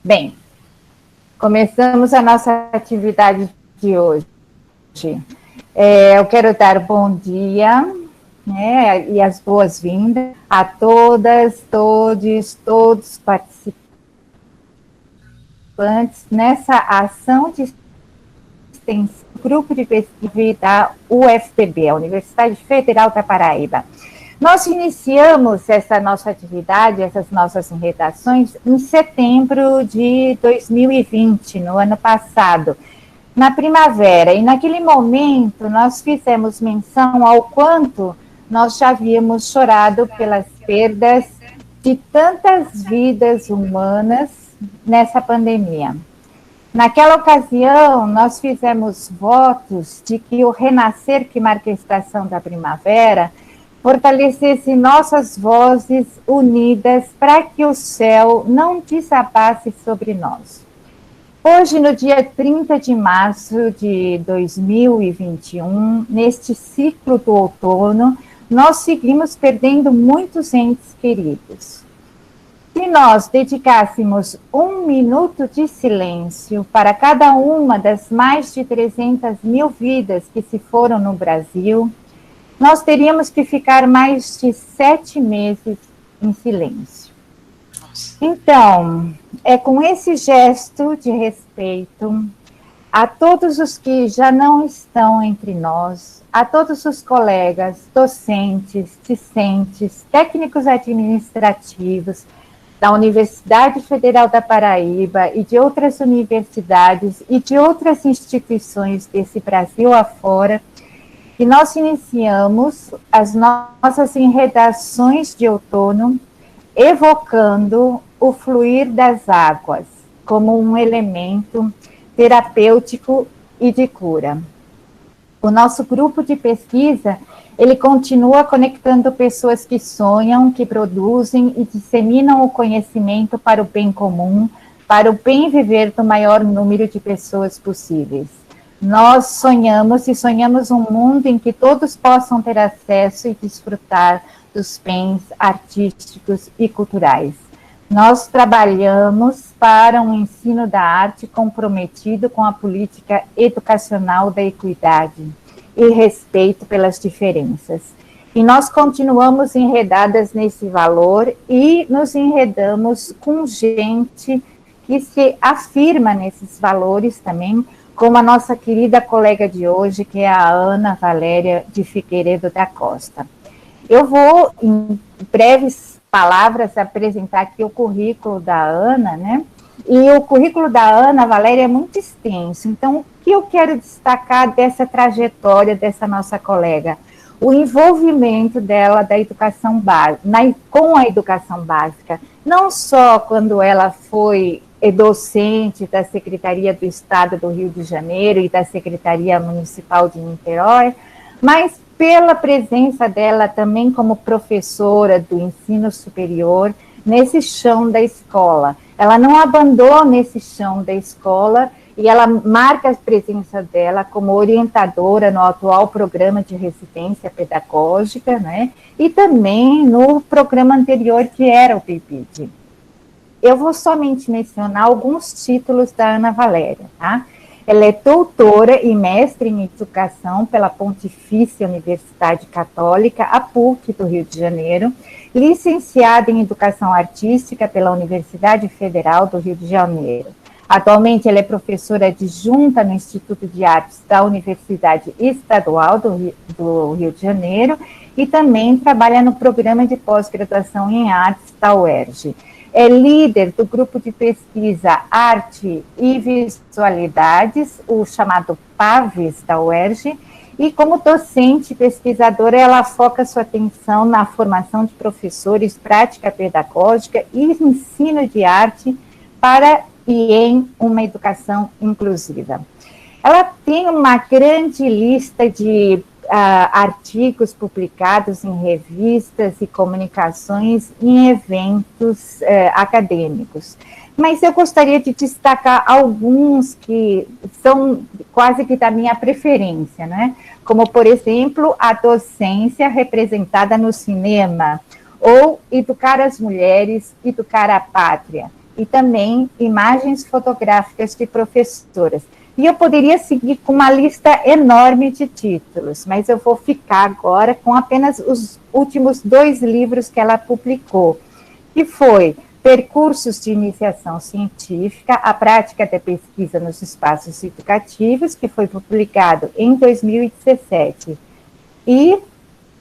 Bem, começamos a nossa atividade de hoje. Eu quero dar bom dia, né, e as boas-vindas a todas, todos participantes nessa ação de extensão do Grupo de Pesquisa da UFPB, a Universidade Federal da Paraíba. Nós iniciamos essa nossa atividade, essas nossas redações, em setembro de 2020, no ano passado, na primavera. E naquele momento nós fizemos menção ao quanto nós já havíamos chorado pelas perdas de tantas vidas humanas nessa pandemia. Naquela ocasião, nós fizemos votos de que o renascer que marca a estação da primavera fortalecesse nossas vozes unidas para que o céu não desabasse sobre nós. Hoje, no dia 30 de março de 2021, neste ciclo do outono, nós seguimos perdendo muitos entes queridos. Se nós dedicássemos 1 minuto de silêncio para cada uma das mais de 300 mil vidas que se foram no Brasil, nós teríamos que ficar mais de 7 meses em silêncio. Então, é com esse gesto de respeito a todos os que já não estão entre nós, a todos os colegas, docentes, discentes, técnicos administrativos da Universidade Federal da Paraíba e de outras universidades e de outras instituições desse Brasil afora, que nós iniciamos as nossas enredações de outono evocando o fluir das águas como um elemento terapêutico e de cura. O nosso grupo de pesquisa, ele continua conectando pessoas que sonham, que produzem e disseminam o conhecimento para o bem comum, para o bem viver do maior número de pessoas possíveis. Nós sonhamos um mundo em que todos possam ter acesso e desfrutar dos bens artísticos e culturais. Nós trabalhamos para um ensino da arte comprometido com a política educacional da equidade e respeito pelas diferenças. E nós continuamos enredadas nesse valor e nos enredamos com gente que se afirma nesses valores também, como a nossa querida colega de hoje, que é a Ana Valéria de Figueiredo da Costa. Eu vou, em breves palavras, apresentar aqui o currículo da Ana, né? E o currículo da Ana Valéria é muito extenso. Então, o que eu quero destacar dessa trajetória dessa nossa colega? O envolvimento dela da educação básica, com a educação básica, não só quando ela foi docente da Secretaria do Estado do Rio de Janeiro e da Secretaria Municipal de Niterói, mas pela presença dela também como professora do ensino superior nesse chão da escola. Ela não abandona esse chão da escola e ela marca a presença dela como orientadora no atual programa de residência pedagógica, né? E também no programa anterior, que era o PIBID. Eu vou somente mencionar alguns títulos da Ana Valéria, tá? Ela é doutora e mestre em educação pela Pontifícia Universidade Católica, a PUC do Rio de Janeiro, licenciada em Educação Artística pela Universidade Federal do Rio de Janeiro. Atualmente, ela é professora adjunta no Instituto de Artes da Universidade Estadual do Rio de Janeiro e também trabalha no programa de pós-graduação em artes da UERJ. É líder do grupo de pesquisa Arte e Visualidades, o chamado PAVES da UERJ, e como docente e pesquisadora, ela foca sua atenção na formação de professores, prática pedagógica e ensino de arte para e em uma educação inclusiva. Ela tem uma grande lista de artigos publicados em revistas e comunicações em eventos acadêmicos. Mas eu gostaria de destacar alguns que são quase que da minha preferência, né? Como, por exemplo, a docência representada no cinema, ou educar as mulheres, educar a pátria, e também imagens fotográficas de professoras. E eu poderia seguir com uma lista enorme de títulos, mas eu vou ficar agora com apenas os últimos 2 livros que ela publicou, que foi Percursos de Iniciação Científica, a Prática da Pesquisa nos Espaços Educativos, que foi publicado em 2017, e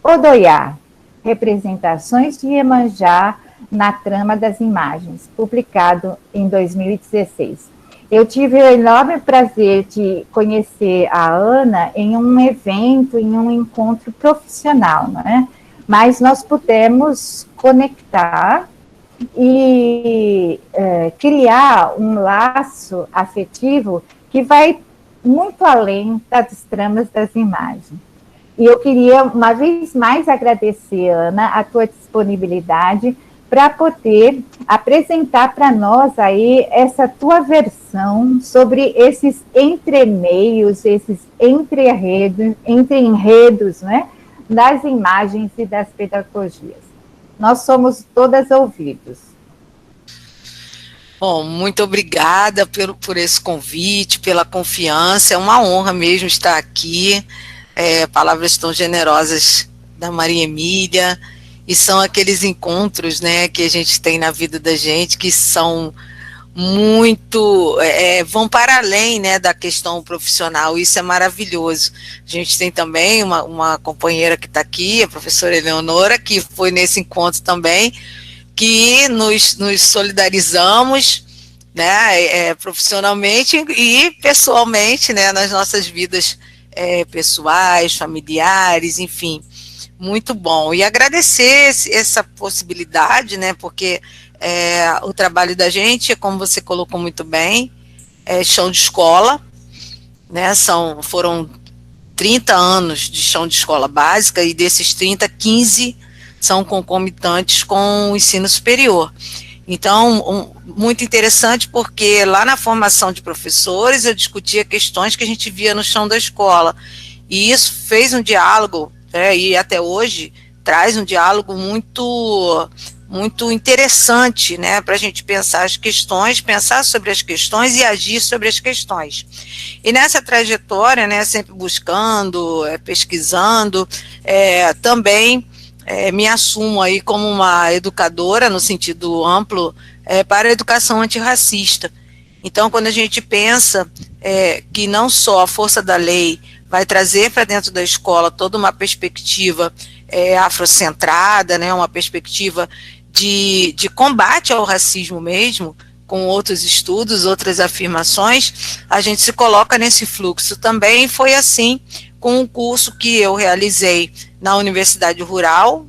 Odoiá, Representações de Iemanjá na Trama das Imagens, publicado em 2016. Eu tive o enorme prazer de conhecer a Ana em um evento, em um encontro profissional, né? Mas nós pudemos conectar e criar um laço afetivo que vai muito além das tramas das imagens. E eu queria, uma vez mais, agradecer, Ana, a tua disponibilidade para poder apresentar para nós aí essa tua versão sobre esses entremeios, esses entre-enredos, né, das imagens e das pedagogias. Nós somos todas ouvidos. Bom, muito obrigada por esse convite, pela confiança, é uma honra mesmo estar aqui, palavras tão generosas da Maria Emília, e são aqueles encontros, né, que a gente tem na vida da gente, que são muito, vão para além, né, da questão profissional, isso é maravilhoso. A gente tem também uma companheira que está aqui, a professora Eleonora, que foi nesse encontro também, que nos solidarizamos, né, profissionalmente e pessoalmente, né, nas nossas vidas pessoais, familiares, enfim. Muito bom. E agradecer essa possibilidade, né, porque o trabalho da gente, como você colocou muito bem, chão de escola, né, foram 30 anos de chão de escola básica, e desses 30, 15 são concomitantes com o ensino superior. Então, muito interessante, porque lá na formação de professores, eu discutia questões que a gente via no chão da escola, e isso fez um diálogo, e até hoje traz um diálogo muito interessante, né, para a gente pensar as questões, pensar sobre as questões e agir sobre as questões. E nessa trajetória, né, sempre buscando, pesquisando, também me assumo aí como uma educadora, no sentido amplo, para a educação antirracista. Então, quando a gente pensa que não só a força da lei vai trazer para dentro da escola toda uma perspectiva afrocentrada, né, uma perspectiva de combate ao racismo mesmo, com outros estudos, outras afirmações, a gente se coloca nesse fluxo. Também foi assim com um curso que eu realizei na Universidade Rural,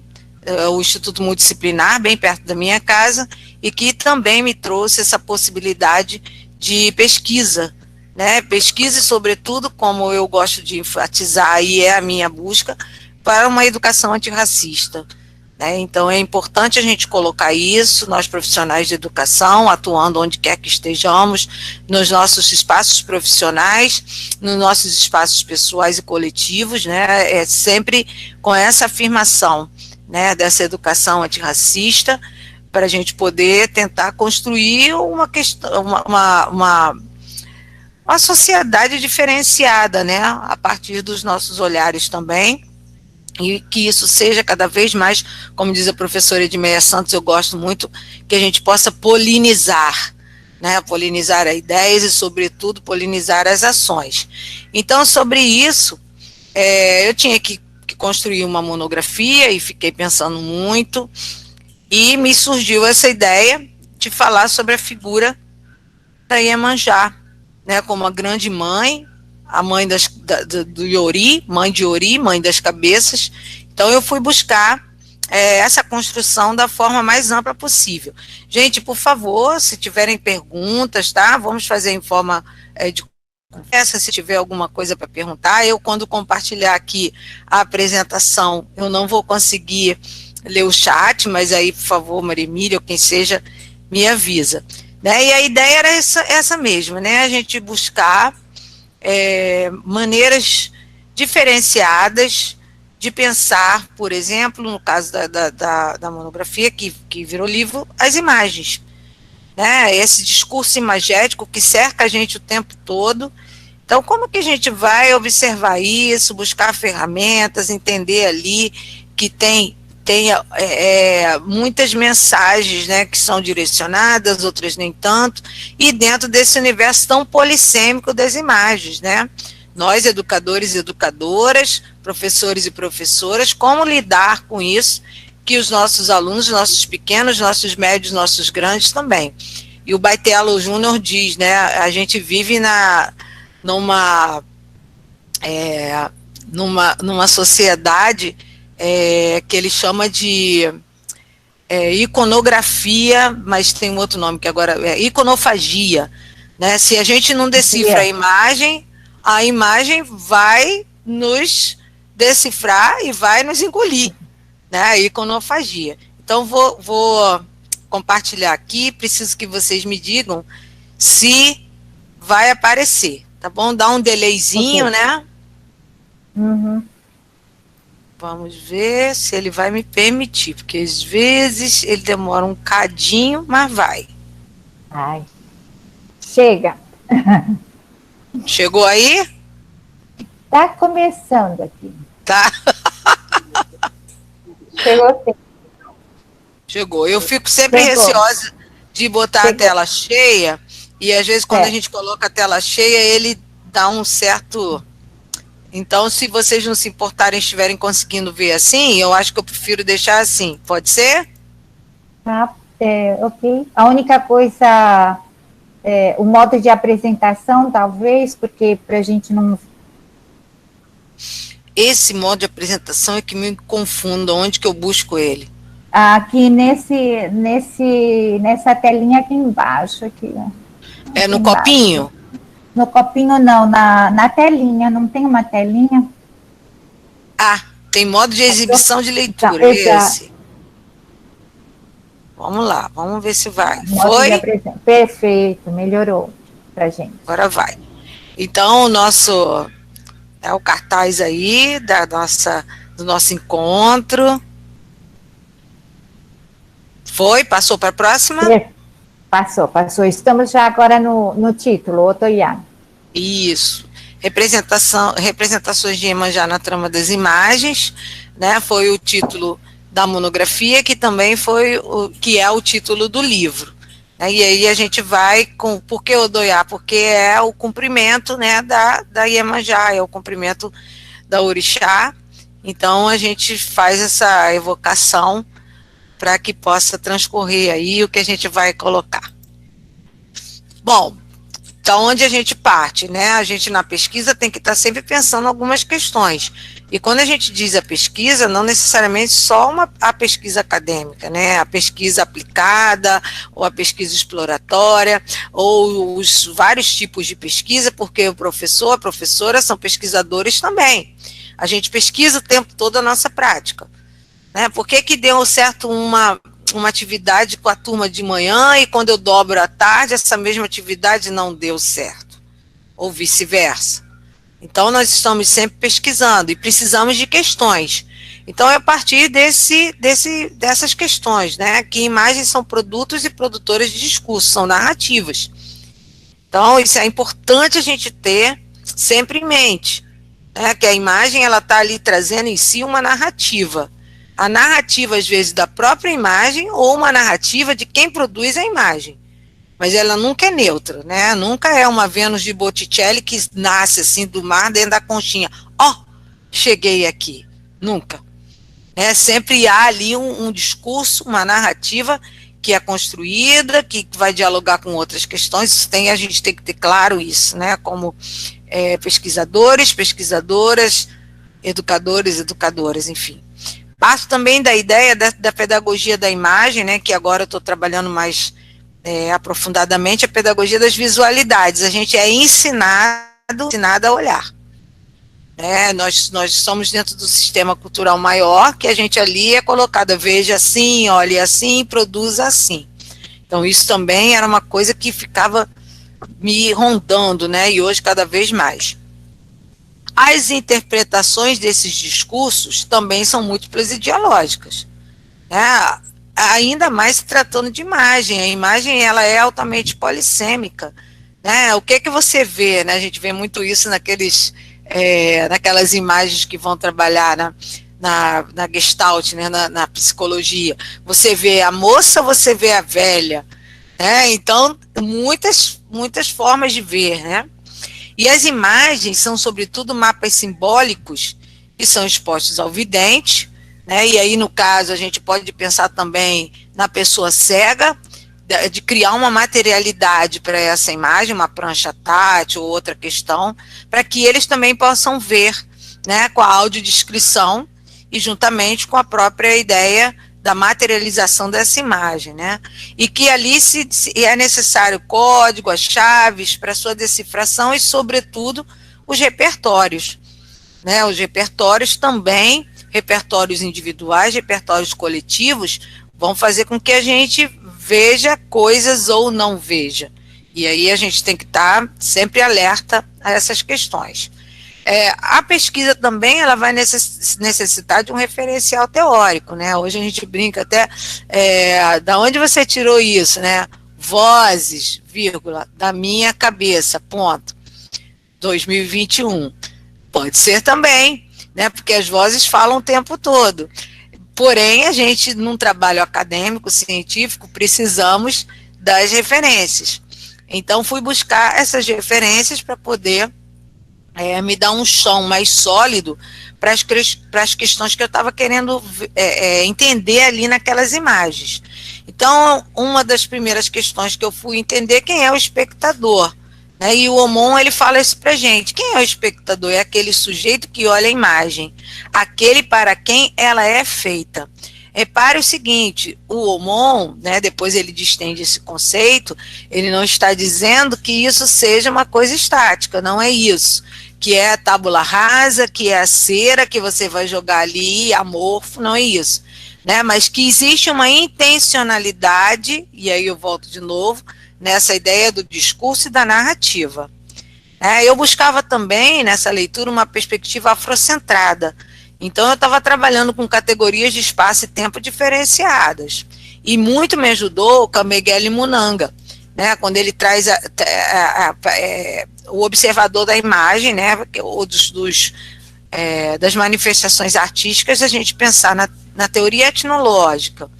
o Instituto Multidisciplinar, bem perto da minha casa, e que também me trouxe essa possibilidade de pesquisa, né, pesquisa e, sobretudo, como eu gosto de enfatizar, e é a minha busca, para uma educação antirracista. Né? Então, é importante a gente colocar isso, nós profissionais de educação, atuando onde quer que estejamos, nos nossos espaços profissionais, nos nossos espaços pessoais e coletivos, né, sempre com essa afirmação, né, dessa educação antirracista, para a gente poder tentar construir uma questão, uma sociedade diferenciada, né, a partir dos nossos olhares também, e que isso seja cada vez mais, como diz a professora Edmeia Santos, eu gosto muito, que a gente possa polinizar, né, polinizar as ideias e, sobretudo, polinizar as ações. Então, sobre isso, eu tinha que construir uma monografia e fiquei pensando muito, e me surgiu essa ideia de falar sobre a figura da Iemanjá, né, como a grande mãe, a mãe do Iori, mãe de Iori, mãe das cabeças. Então eu fui buscar essa construção da forma mais ampla possível. Gente, por favor, se tiverem perguntas, tá? Vamos fazer em forma de conversa, se tiver alguma coisa para perguntar. Eu, quando compartilhar aqui a apresentação, eu não vou conseguir ler o chat, mas aí, por favor, Maria Emília, ou quem seja, me avisa. Né? E a ideia era essa mesma, né? A gente buscar maneiras diferenciadas de pensar, por exemplo, no caso da monografia, que virou livro, as imagens. né? Esse discurso imagético que cerca a gente o tempo todo. Então, como que a gente vai observar isso, buscar ferramentas, entender ali que tem muitas mensagens, né, que são direcionadas, outras nem tanto, e dentro desse universo tão polissêmico das imagens, né? Nós, educadores e educadoras, professores e professoras, como lidar com isso, que os nossos alunos, nossos pequenos, nossos médios, nossos grandes também. E o Baitello Júnior diz, né, a gente vive numa sociedade que ele chama de iconografia, mas tem um outro nome que agora é iconofagia, né? Se a gente não decifra a imagem vai nos decifrar e vai nos engolir, né? A iconofagia. Então vou compartilhar aqui, preciso que vocês me digam se vai aparecer, tá bom? Dá um delayzinho, okay, né? Uhum. Vamos ver se ele vai me permitir, porque às vezes ele demora um cadinho, mas vai. Ai. Chega. Chegou aí? Tá começando aqui. Tá. Chegou sim. Chegou. Eu fico sempre receosa de botar a tela cheia, e às vezes quando a gente coloca a tela cheia, ele dá um certo... Então, se vocês não se importarem, estiverem conseguindo ver assim, eu acho que eu prefiro deixar assim. Pode ser? Tá, ok. A única coisa, o modo de apresentação, talvez, porque para a gente não... Esse modo de apresentação é que me confunda. Onde que eu busco ele? Aqui nessa telinha aqui embaixo. Aqui, é no copinho? No copinho não, na telinha, não tem uma telinha? Ah, tem modo de exibição de leitura, esse. Vamos lá, vamos ver se vai. Foi? Perfeito, melhorou pra gente. Agora vai. Então, o nosso... o cartaz aí do nosso encontro. Foi? Passou para a próxima? Passou. Estamos já agora no título, Otoyan. Isso. Representações de Iemanjá na trama das imagens, né? Foi o título da monografia, que também foi que é o título do livro. Né? E aí a gente vai com... Por que Odoiá? Porque é o cumprimento, né, da Iemanjá, é o cumprimento da Orixá. Então a gente faz essa evocação para que possa transcorrer aí o que a gente vai colocar. Bom, então onde a gente parte, né? A gente na pesquisa tem que estar sempre pensando algumas questões. E quando a gente diz a pesquisa, não necessariamente só a pesquisa acadêmica, né? A pesquisa aplicada, ou a pesquisa exploratória, ou os vários tipos de pesquisa, porque o professor, a professora são pesquisadores também. A gente pesquisa o tempo todo a nossa prática. Né? Por que deu certo uma atividade com a turma de manhã e quando eu dobro à tarde, essa mesma atividade não deu certo? Ou vice-versa. Então, nós estamos sempre pesquisando e precisamos de questões. Então, é a partir dessas questões, né? Que imagens são produtos e produtoras de discurso, são narrativas. Então, isso é importante a gente ter sempre em mente, né? Que a imagem ela está ali trazendo em si uma narrativa. A narrativa, às vezes, da própria imagem ou uma narrativa de quem produz a imagem. Mas ela nunca é neutra, né? Nunca é uma Vênus de Botticelli que nasce assim do mar dentro da conchinha. Cheguei aqui. Nunca. Sempre há ali um discurso, uma narrativa que é construída, que vai dialogar com outras questões. A gente tem que ter claro isso, né? Como pesquisadores, pesquisadoras, educadores, educadoras, enfim. Parto também da ideia da pedagogia da imagem, né, que agora eu estou trabalhando mais aprofundadamente, a pedagogia das visualidades. A gente é ensinado a olhar. Nós somos dentro do sistema cultural maior, que a gente ali é colocado, veja assim, olhe assim, produza assim. Então, isso também era uma coisa que ficava me rondando, né, e hoje cada vez mais. As interpretações desses discursos também são múltiplas e dialógicas. Né? ainda mais se tratando de imagem. A imagem, ela é altamente polissêmica, né? O que você vê, né? A gente vê muito isso naquelas imagens que vão trabalhar na Gestalt, né? Na psicologia. Você vê a moça, você vê a velha, né? Então, muitas formas de ver, né? E as imagens são, sobretudo, mapas simbólicos que são expostos ao vidente, né? E aí, no caso, a gente pode pensar também na pessoa cega, de criar uma materialidade para essa imagem, uma prancha tátil ou outra questão, para que eles também possam ver, né, com a audiodescrição e juntamente com a própria ideia da materialização dessa imagem, né? E que ali é necessário código, as chaves para sua decifração e, sobretudo, os repertórios, né? Os repertórios também, repertórios individuais, repertórios coletivos, vão fazer com que a gente veja coisas ou não veja. E aí a gente tem que estar sempre alerta a essas questões. A pesquisa também, ela vai necessitar de um referencial teórico, né? Hoje a gente brinca até, da onde você tirou isso, né? Vozes, vírgula, da minha cabeça, ponto. 2021. Pode ser também, né? Porque as vozes falam o tempo todo. Porém, a gente, num trabalho acadêmico, científico, precisamos das referências. Então, fui buscar essas referências para poder me dar um chão mais sólido para as questões que eu estava querendo entender ali naquelas imagens. Então, uma das primeiras questões que eu fui entender quem é o espectador, né? E o Aumont, ele fala isso para a gente. Quem é o espectador? É aquele sujeito que olha a imagem, aquele para quem ela é feita. Repare o seguinte, o Aumont, né, depois ele distende esse conceito, ele não está dizendo que isso seja uma coisa estática, não é isso. Que é a tábula rasa, que é a cera que você vai jogar ali, amorfo, não é isso. Né? Mas que existe uma intencionalidade, e aí eu volto de novo, nessa ideia do discurso e da narrativa. Eu buscava também, nessa leitura, uma perspectiva afrocentrada. Então, eu estava trabalhando com categorias de espaço e tempo diferenciadas. E muito me ajudou o Kamegele Munanga, né, quando ele traz o observador da imagem, né, ou das manifestações artísticas, a gente pensar na teoria etnológica.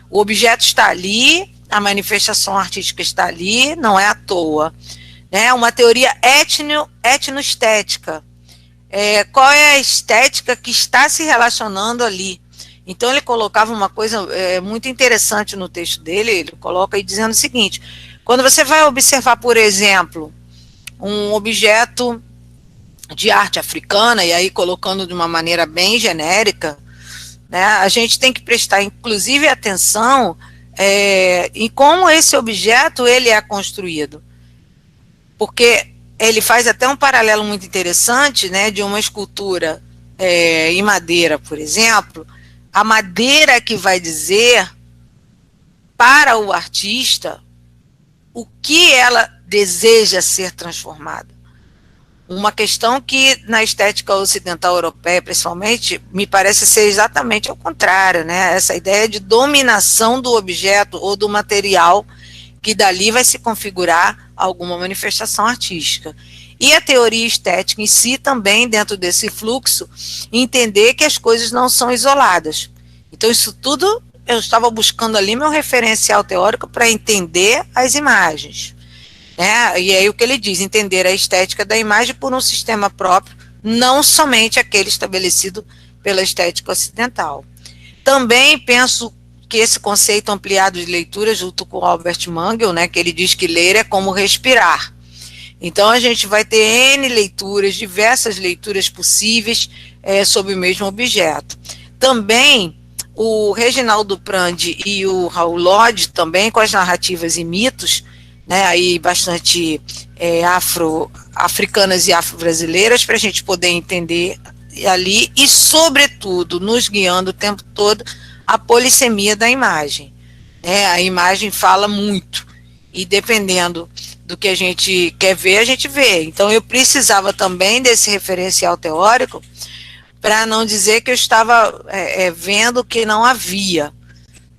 O objeto está ali, a manifestação artística está ali, não é à toa. Né, uma teoria etnoestética. Qual é a estética que está se relacionando ali? Então, ele colocava uma coisa muito interessante no texto dele, ele coloca aí dizendo o seguinte: quando você vai observar, por exemplo, um objeto de arte africana, e aí colocando de uma maneira bem genérica, né, a gente tem que prestar, inclusive, atenção em como esse objeto ele é construído. Porque ele faz até um paralelo muito interessante, né, de uma escultura em madeira, por exemplo. A madeira que vai dizer para o artista o que ela deseja ser transformada. Uma questão que na estética ocidental europeia, principalmente, me parece ser exatamente ao contrário, né? Essa ideia de dominação do objeto ou do material, que dali vai se configurar alguma manifestação artística. E a teoria estética em si também, dentro desse fluxo, entender que as coisas não são isoladas. Então, isso tudo eu estava buscando ali meu referencial teórico para entender as imagens. Né? E aí o que ele diz, entender a estética da imagem por um sistema próprio, não somente aquele estabelecido pela estética ocidental. Também penso que esse conceito ampliado de leitura, junto com Albert Mangel, né, que ele diz que ler é como respirar. Então, a gente vai ter N leituras, diversas leituras possíveis sobre o mesmo objeto. Também, o Reginaldo Prandi e o Raul Lodge, também com as narrativas e mitos, né, aí bastante africanas e afro-brasileiras, para a gente poder entender ali, e, sobretudo, nos guiando o tempo todo, a polissemia da imagem. A imagem fala muito, e dependendo do que a gente quer ver, a gente vê. Então, eu precisava também desse referencial teórico para não dizer que eu estava vendo que não havia.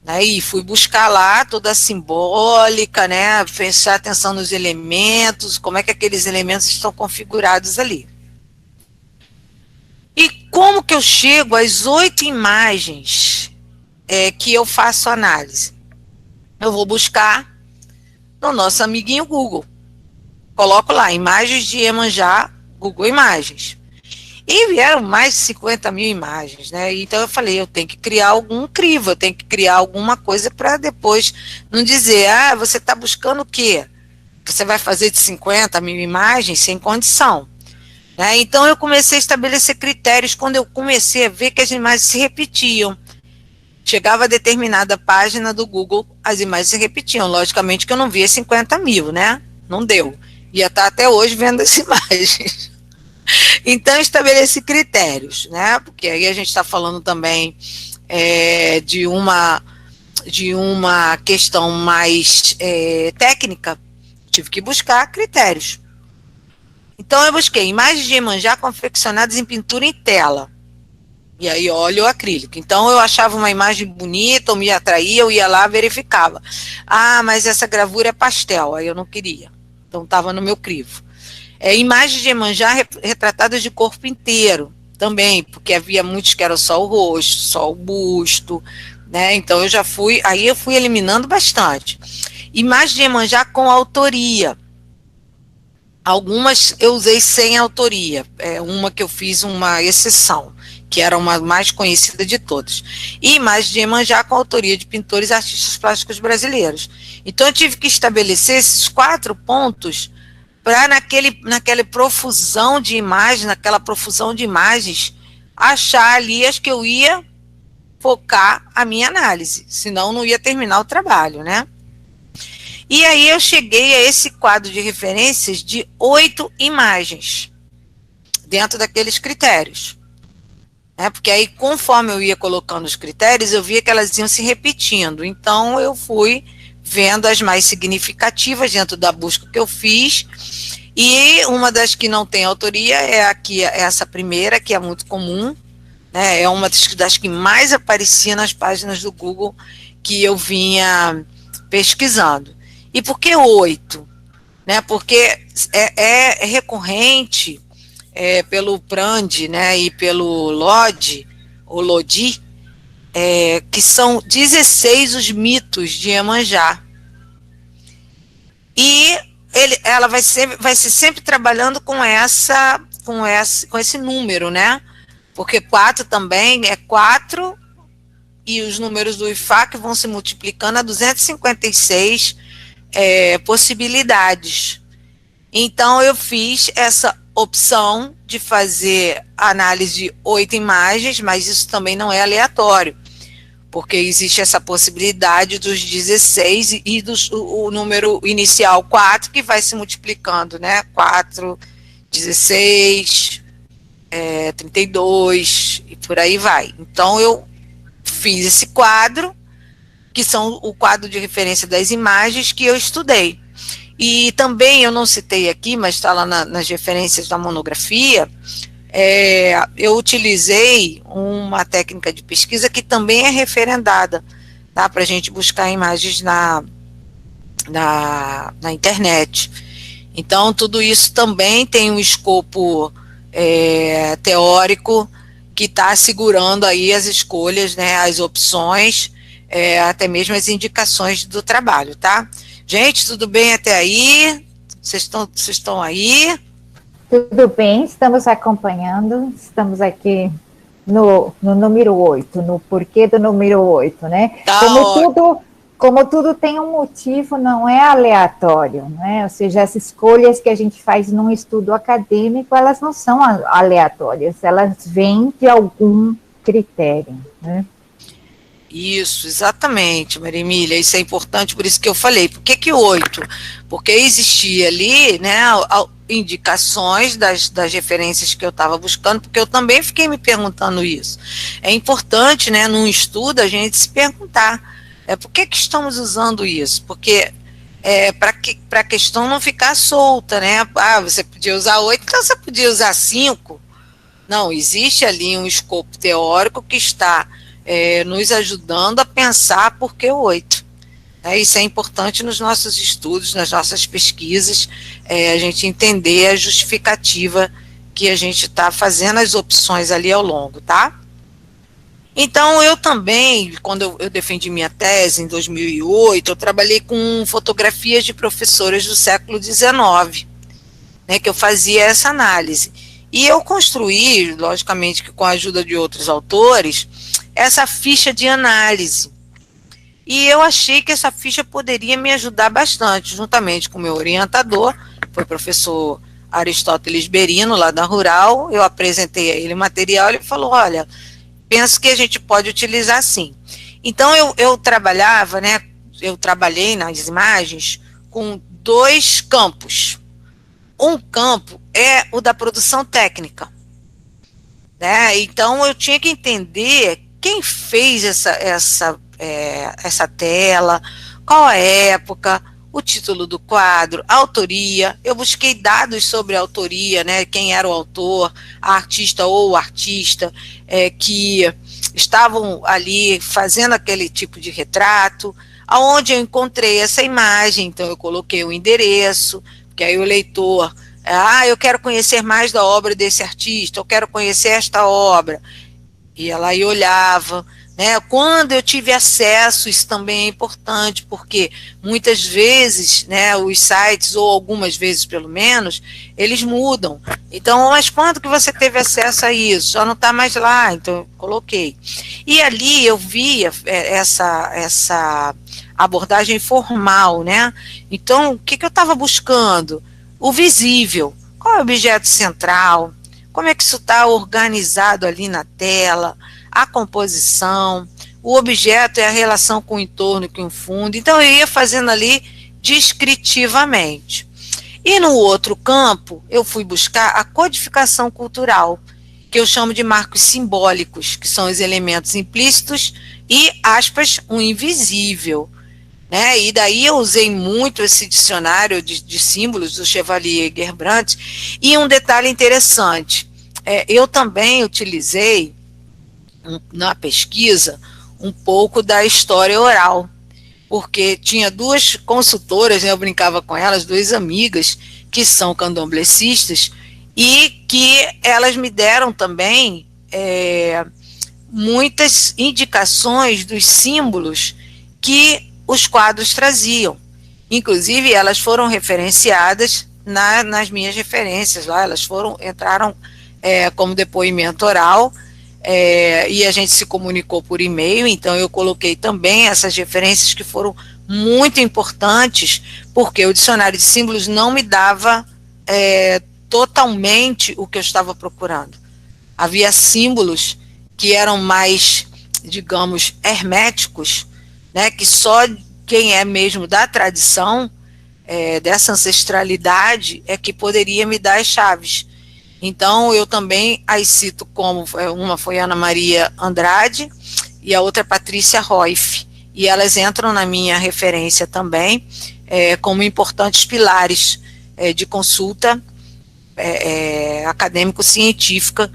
né, e fui buscar lá toda a simbólica, né, prestar atenção nos elementos, como é que aqueles elementos estão configurados ali. E como que eu chego às 8 imagens que eu faço análise? Eu vou buscar no nosso amiguinho Google. Coloco lá, imagens de Iemanjá, Google Imagens. E vieram mais de 50 mil imagens, né? Então eu falei, eu tenho que criar algum crivo, eu tenho que criar alguma coisa para depois não dizer, você está buscando o quê? Você vai fazer de 50 mil imagens sem condição. Né? Então eu comecei a estabelecer critérios quando eu comecei a ver que as imagens se repetiam. Chegava a determinada página do Google, as imagens se repetiam. Logicamente que eu não via 50 mil, né? Não deu. Ia estar até hoje vendo as imagens. Então, estabeleci critérios, né? Porque aí a gente está falando também de uma questão mais técnica. Tive que buscar critérios. Então, eu busquei imagens de Iemanjá confeccionadas em pintura em tela. E aí, óleo acrílico. Então, eu achava uma imagem bonita, ou me atraía, eu ia lá, verificava. Mas essa gravura é pastel, aí eu não queria. Então, estava no meu crivo. Imagens de Iemanjá retratadas de corpo inteiro, também, porque havia muitos que eram só o rosto, só o busto, né? Então, eu fui eliminando bastante. Imagens de Iemanjá com autoria. Algumas eu usei sem autoria, uma que eu fiz uma exceção, que era uma mais conhecida de todas. E imagens de Iemanjá com autoria de pintores e artistas plásticos brasileiros. Então eu tive que estabelecer esses 4 pontos para naquela profusão de imagens, achar ali as que eu ia focar a minha análise, senão não ia terminar o trabalho, né? E aí eu cheguei a esse quadro de referências de 8 imagens, dentro daqueles critérios. Porque aí, conforme eu ia colocando os critérios, eu via que elas iam se repetindo. Então, eu fui vendo as mais significativas dentro da busca que eu fiz. E uma das que não tem autoria essa primeira, que é muito comum, né? É uma das que mais aparecia nas páginas do Google que eu vinha pesquisando. E por que 8? Né? Porque é recorrente pelo Prandi, né, e pelo Lodi, que são 16 os mitos de Iemanjá. E ela vai ser sempre trabalhando com esse número, né? Porque 4 também é 4, e os números do IFAC vão se multiplicando a 256 possibilidades. Então, eu fiz essa opção de fazer análise de 8 imagens, mas isso também não é aleatório, porque existe essa possibilidade dos 16 e o número inicial 4, que vai se multiplicando, né? 4, 16, 32, e por aí vai. Então, eu fiz esse quadro, que são o quadro de referência das imagens que eu estudei. E também, eu não citei aqui, mas está lá nas referências da monografia, eu utilizei uma técnica de pesquisa que também é referendada, tá, para a gente buscar imagens na internet. Então, tudo isso também tem um escopo teórico que está assegurando aí as escolhas, né, as opções, até mesmo as indicações do trabalho, tá? Gente, tudo bem até aí? Vocês estão aí? Tudo bem, estamos acompanhando, estamos aqui no número 8, no porquê do número 8, né? Tá, como tudo tem um motivo, não é aleatório, né? Ou seja, as escolhas que a gente faz num estudo acadêmico, elas não são aleatórias, elas vêm de algum critério, né? Isso, exatamente, Maria Emília, isso é importante, por isso que eu falei. Por que 8? Porque existia ali, né, indicações das referências que eu estava buscando, porque eu também fiquei me perguntando isso. É importante, né, num estudo, a gente se perguntar, por que estamos usando isso? Porque para a questão não ficar solta, né? Você podia usar 8, então você podia usar 5. Não, existe ali um escopo teórico que está nos ajudando a pensar por que o 8. Isso é importante nos nossos estudos, nas nossas pesquisas, a gente entender a justificativa que a gente está fazendo as opções ali ao longo, tá? Então, eu também, quando eu defendi minha tese em 2008, eu trabalhei com fotografias de professoras do século XIX, né, que eu fazia essa análise. E eu construí, logicamente que com a ajuda de outros autores, essa ficha de análise. E eu achei que essa ficha poderia me ajudar bastante, juntamente com o meu orientador, foi o professor Aristóteles Berino, lá da Rural. Eu apresentei a ele o material, ele falou, olha, penso que a gente pode utilizar sim. Então eu trabalhava, né, eu trabalhei nas imagens com 2 campos. Um campo é o da produção técnica, né? Então eu tinha que entender quem fez essa tela, qual a época, o título do quadro, a autoria. Eu busquei dados sobre a autoria, né, quem era o autor, a artista ou o artista que estavam ali fazendo aquele tipo de retrato, aonde eu encontrei essa imagem. Então eu coloquei o endereço, que aí o leitor, eu quero conhecer mais da obra desse artista, eu quero conhecer esta obra, ia lá e olhava, né? Quando eu tive acesso, isso também é importante, porque muitas vezes, né, os sites, ou algumas vezes pelo menos, eles mudam. Então, mas quando que você teve acesso a isso? Já não está mais lá, então eu coloquei. E ali eu via essa abordagem formal, né? Então, o que eu estava buscando? O visível. Qual é o objeto central? Como é que isso está organizado ali na tela? A composição, o objeto é a relação com o entorno e com o fundo. Então, eu ia fazendo ali descritivamente. E no outro campo, eu fui buscar a codificação cultural, que eu chamo de marcos simbólicos, que são os elementos implícitos e, aspas, o invisível. Né? E daí eu usei muito esse dicionário de símbolos do Chevalier Gerbrandt. E um detalhe interessante, eu também utilizei na pesquisa um pouco da história oral, porque tinha 2 consultoras, né, eu brincava com elas, 2 amigas que são candomblecistas, e que elas me deram também muitas indicações dos símbolos que os quadros traziam. Inclusive, elas foram referenciadas nas minhas referências lá, elas entraram como depoimento oral, e a gente se comunicou por e-mail. Então eu coloquei também essas referências que foram muito importantes, porque o dicionário de símbolos não me dava totalmente o que eu estava procurando. Havia símbolos que eram mais, digamos, herméticos, né, que só quem é mesmo da tradição, dessa ancestralidade, é que poderia me dar as chaves. Então, eu também as cito como, uma foi Ana Maria Andrade e a outra Patrícia Roif, e elas entram na minha referência também, como importantes pilares de consulta acadêmico-científica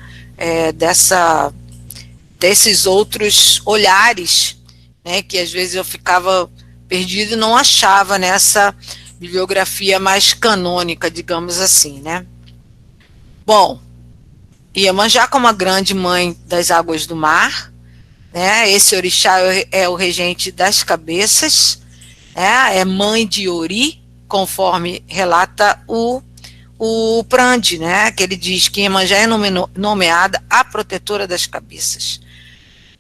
desses outros olhares, né, que às vezes eu ficava perdido e não achava nessa bibliografia mais canônica, digamos assim, né? Bom, Iemanjá como a grande mãe das águas do mar, né? Esse orixá é o regente das cabeças, né? É mãe de Ori, conforme relata o Prandi, né? Que ele diz que Iemanjá é nomeada a protetora das cabeças.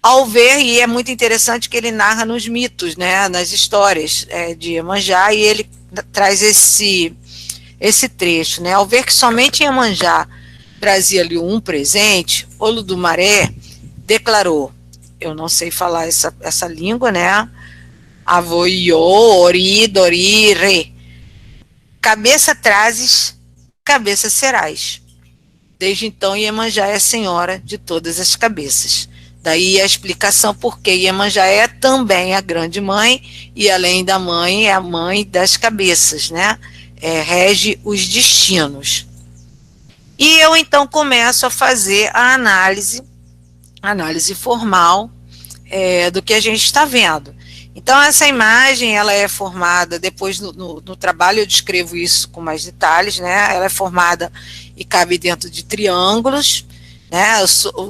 Ao ver, e é muito interessante que ele narra nos mitos, né? Nas histórias de Iemanjá, e ele traz esse trecho, né? Ao ver que somente Iemanjá trazia-lhe um presente, Olodumaré declarou, eu não sei falar essa língua, né? Avoiô, ori, dori, re. Cabeça trazes, cabeça serás. Desde então, Iemanjá é a senhora de todas as cabeças. Daí a explicação porque Iemanjá é também a grande mãe, e além da mãe, é a mãe das cabeças, né? Rege os destinos. E eu então começo a fazer a análise formal, do que a gente está vendo. Então, essa imagem, ela é formada, depois no trabalho eu descrevo isso com mais detalhes, né? Ela é formada e cabe dentro de triângulos, né?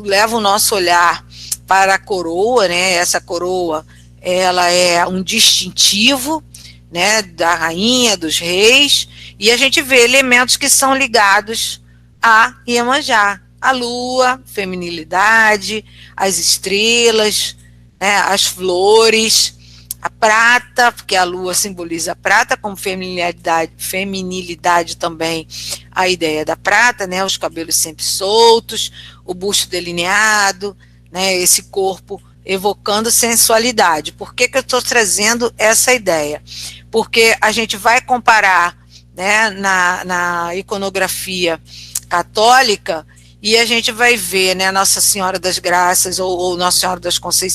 Leva o nosso olhar para a coroa, né? Essa coroa, ela é um distintivo, né, da rainha, dos reis, e a gente vê elementos que são ligados a Iemanjá, a lua, feminilidade, as estrelas, né, as flores, a prata, porque a lua simboliza a prata, como feminilidade também, a ideia da prata, né, os cabelos sempre soltos, o busto delineado, né, esse corpo evocando sensualidade. Por que eu estou trazendo essa ideia? Porque a gente vai comparar, né, na iconografia católica, e a gente vai ver, né, Nossa Senhora das Graças, ou Nossa Senhora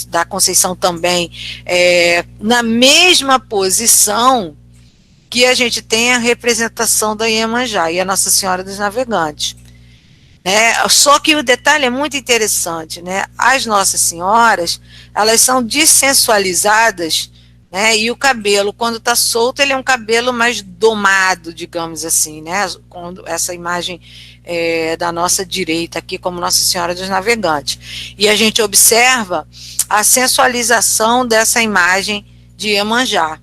da Conceição também, na mesma posição que a gente tem a representação da Iemanjá e a Nossa Senhora dos Navegantes. Só que o detalhe é muito interessante, né? As Nossas Senhoras, elas são dessensualizadas, né? E o cabelo, quando está solto, ele é um cabelo mais domado, digamos assim, né? Quando essa imagem da nossa direita aqui, como Nossa Senhora dos Navegantes. E a gente observa a sensualização dessa imagem de Iemanjá.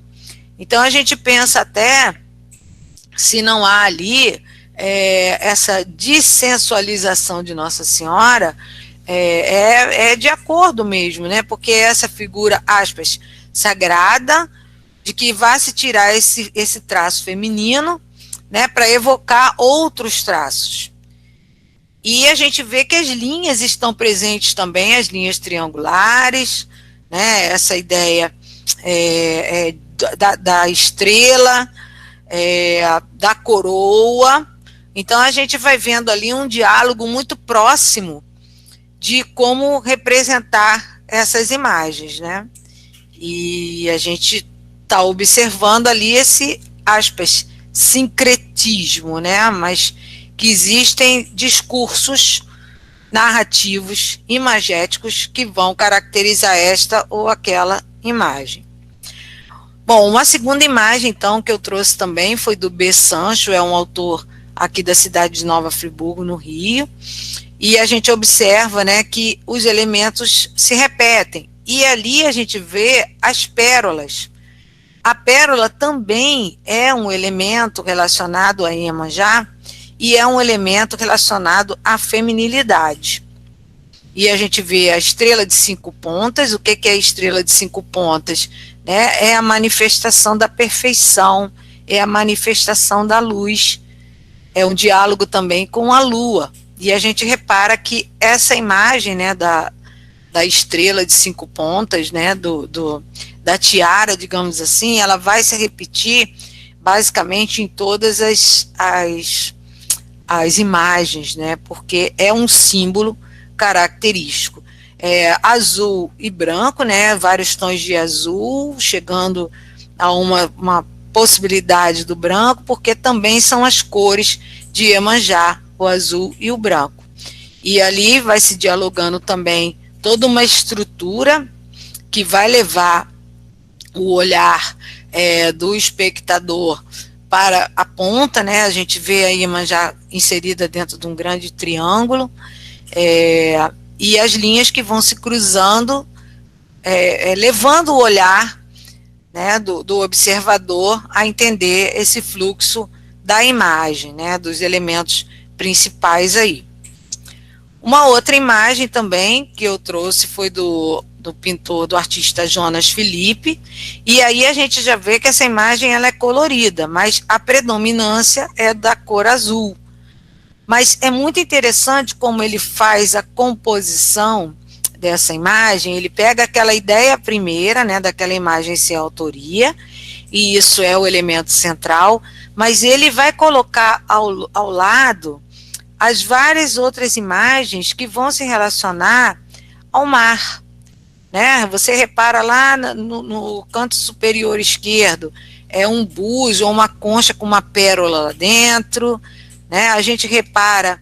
Então a gente pensa até, se não há ali essa dessensualização de Nossa Senhora, é de acordo mesmo, né? Porque essa figura, aspas, sagrada, de que vai se tirar esse traço feminino, né, para evocar outros traços. E a gente vê que as linhas estão presentes também, as linhas triangulares, né, essa ideia da estrela, da coroa. Então a gente vai vendo ali um diálogo muito próximo de como representar essas imagens, né? E a gente está observando ali esse, aspas, sincretismo, né? Mas que existem discursos narrativos, imagéticos, que vão caracterizar esta ou aquela imagem. Bom, uma segunda imagem, então, que eu trouxe também foi do B. Sancho, é um autor aqui da cidade de Nova Friburgo, no Rio, e a gente observa, né, que os elementos se repetem, e ali a gente vê as pérolas. A pérola também é um elemento relacionado a Iemanjá, e é um elemento relacionado à feminilidade. E a gente vê a estrela de 5 pontas. O que é a estrela de 5 pontas? Né? É a manifestação da perfeição, é a manifestação da luz, é um diálogo também com a lua. E a gente repara que essa imagem, né, da estrela de 5 pontas, né, da tiara, digamos assim, ela vai se repetir basicamente em todas as imagens, né, porque é um símbolo característico. Azul e branco, né, vários tons de azul, chegando a uma possibilidade do branco, porque também são as cores de Iemanjá, o azul e o branco. E ali vai se dialogando também toda uma estrutura que vai levar o olhar do espectador para a ponta, né? A gente vê a Iemanjá inserida dentro de um grande triângulo, e as linhas que vão se cruzando, levando o olhar, né, do observador a entender esse fluxo da imagem, né, dos elementos principais aí. Uma outra imagem também que eu trouxe foi do pintor, do artista Jonas Felipe, e aí a gente já vê que essa imagem ela é colorida, mas a predominância é da cor azul. Mas é muito interessante como ele faz a composição dessa imagem. Ele pega aquela ideia primeira, né, daquela imagem sem autoria, e isso é o elemento central, mas ele vai colocar ao lado as várias outras imagens que vão se relacionar ao mar, né? Você repara lá no canto superior esquerdo, é um búzio ou uma concha com uma pérola lá dentro, né? A gente repara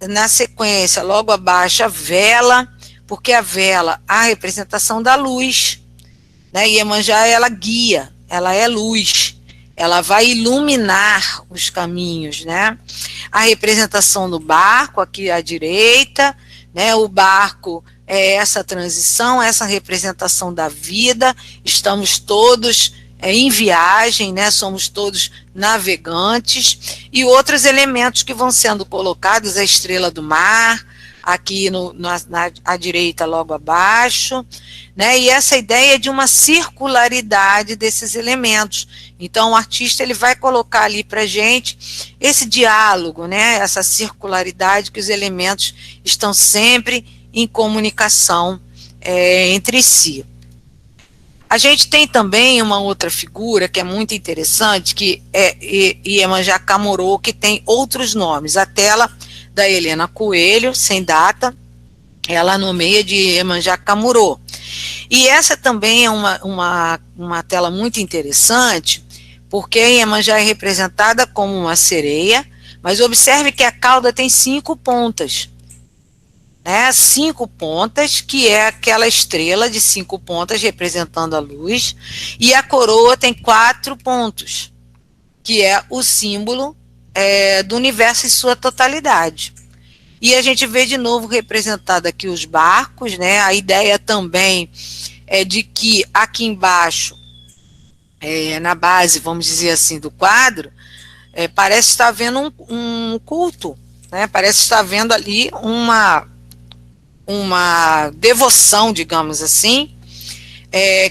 na sequência, logo abaixo, a vela, porque a vela, a representação da luz, né? Iemanjá, ela guia, ela é luz, ela vai iluminar os caminhos, né? A representação do barco, aqui à direita, né? O barco é essa transição, essa representação da vida, estamos todos em viagem, né? Somos todos navegantes, e outros elementos que vão sendo colocados, a estrela do mar, aqui à direita, logo abaixo, né? E essa ideia de uma circularidade desses elementos. Então, o artista ele vai colocar ali para a gente esse diálogo, né? Essa circularidade, que os elementos estão sempre em comunicação entre si. A gente tem também uma outra figura que é muito interessante, que é Iemanjá Camorô, que tem outros nomes. A tela da Helena Coelho, sem data, ela nomeia de Iemanjá Camorô. E essa também é uma tela muito interessante, porque a Iemanjá é representada como uma sereia, mas observe que a cauda tem 5 pontas. Né, 5 pontas, que é aquela estrela de 5 pontas representando a luz, e a coroa tem 4 pontos, que é o símbolo do universo em sua totalidade. E a gente vê de novo representado aqui os barcos, né? A ideia também é de que aqui embaixo, na base, vamos dizer assim, do quadro, parece estar havendo um culto, né? Parece estar havendo ali uma devoção, digamos assim,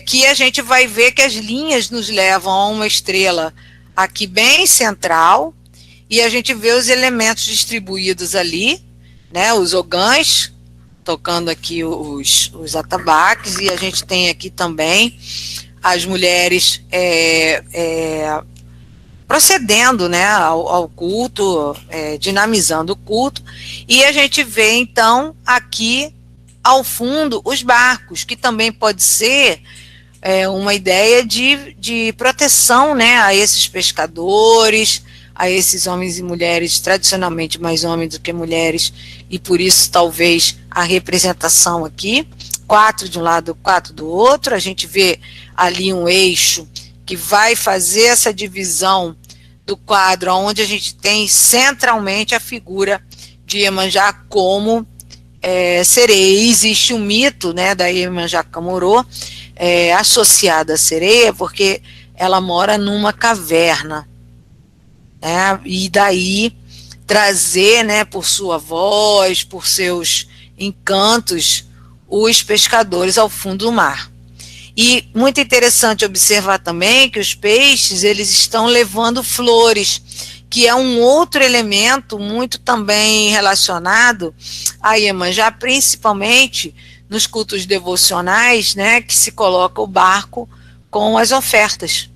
que a gente vai ver que as linhas nos levam a uma estrela aqui bem central, e a gente vê os elementos distribuídos ali, né, os ogãs, tocando aqui os atabaques, e a gente tem aqui também as mulheres procedendo, né, ao culto, dinamizando o culto, e a gente vê então aqui ao fundo os barcos, que também pode ser uma ideia de proteção, né, a esses pescadores, a esses homens e mulheres, tradicionalmente mais homens do que mulheres, e por isso talvez a representação aqui, 4 de um lado, 4 do outro. A gente vê ali um eixo que vai fazer essa divisão do quadro, onde a gente tem centralmente a figura de Iemanjá como sereia. Existe um mito, né, da Iemanjá Camorô associada à sereia, porque ela mora numa caverna, né, e daí trazer, né, por sua voz, por seus encantos, os pescadores ao fundo do mar. E muito interessante observar também que os peixes, eles estão levando flores, que é um outro elemento muito também relacionado a Iemanjá, principalmente nos cultos devocionais, né, que se coloca o barco com as ofertas.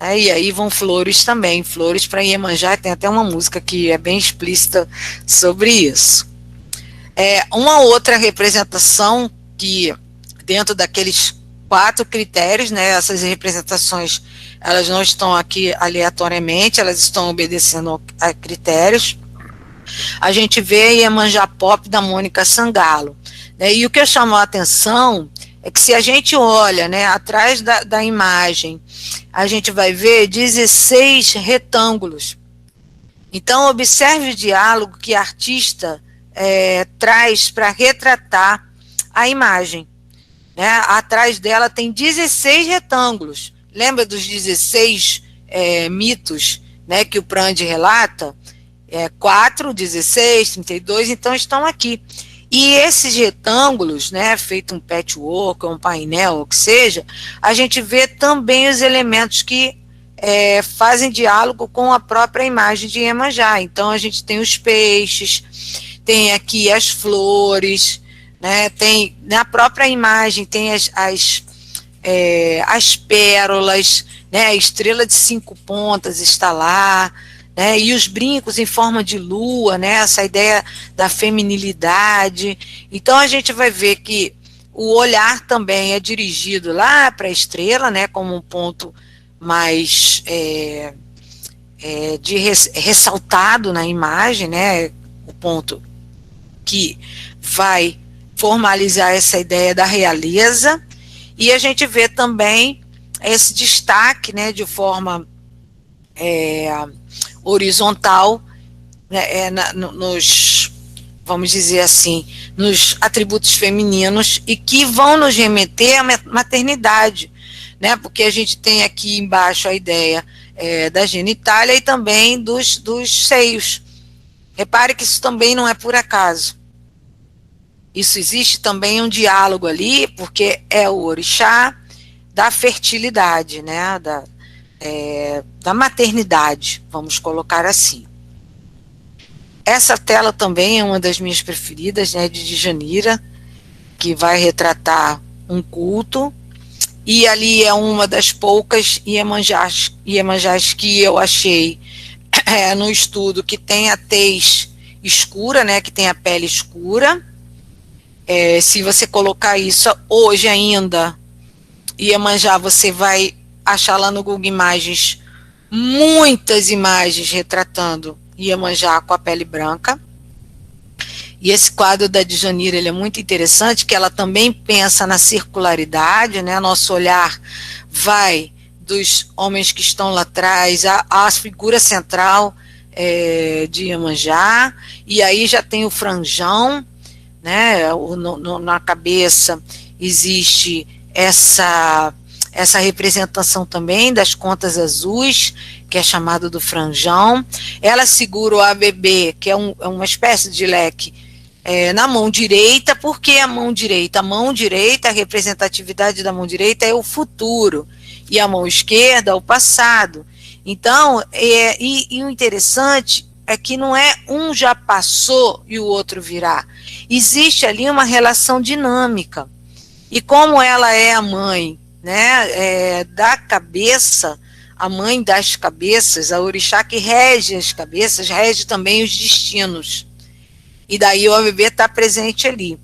E aí vão flores também, flores para Iemanjá, tem até uma música que é bem explícita sobre isso. Uma outra representação que, dentro daqueles 4 critérios, né, essas representações, elas não estão aqui aleatoriamente, elas estão obedecendo a critérios. A gente vê a Iemanjá Pop da Mônica Sangalo, né, e o que chamou a atenção é que, se a gente olha, né, atrás da imagem, a gente vai ver 16 retângulos. Então, observe o diálogo que a artista traz para retratar a imagem. Né? Atrás dela tem 16 retângulos. Lembra dos 16 mitos, né, que o Prandi relata? 4, 16, 32, então estão aqui. E esses retângulos, né, feito um patchwork, um painel, o que seja, a gente vê também os elementos que fazem diálogo com a própria imagem de Iemanjá. Então, a gente tem os peixes, tem aqui as flores, né, tem na própria imagem, tem as pérolas, né, a estrela de 5 pontas está lá, né, e os brincos em forma de lua, né, essa ideia da feminilidade. Então a gente vai ver que o olhar também é dirigido lá para a estrela, né, como um ponto mais ressaltado na imagem, né, o ponto que vai formalizar essa ideia da realeza, e a gente vê também esse destaque, né, de forma horizontal, né, nos, vamos dizer assim, nos atributos femininos, e que vão nos remeter à maternidade, né, porque a gente tem aqui embaixo a ideia da genitália e também dos seios. Repare que isso também não é por acaso. Isso existe também um diálogo ali, porque é o orixá da fertilidade, né, da maternidade, vamos colocar assim. Essa tela também é uma das minhas preferidas, né, de Djanira, que vai retratar um culto, e ali é uma das poucas Iemanjás que eu achei no estudo, que tem a tez escura, né, que tem a pele escura. Se você colocar isso hoje ainda, Iemanjá, você vai achar lá no Google Imagens muitas imagens retratando Iemanjá com a pele branca. E esse quadro da Djanira, ele é muito interessante, que ela também pensa na circularidade, né? Nosso olhar vai dos homens que estão lá atrás à figura central de Iemanjá, e aí já tem o franjão, né? Na cabeça existe essa representação também das contas azuis, que é chamado do franjão. Ela segura o ABB, que é uma espécie de leque, na mão direita. Por que a mão direita? A representatividade da mão direita é o futuro, e a mão esquerda o passado. Então, e o interessante é que não é um já passou e o outro virá. Existe ali uma relação dinâmica. E como ela é a mãe, né, da cabeça, a mãe das cabeças, a orixá que rege as cabeças, rege também os destinos. E daí o ABB está presente ali.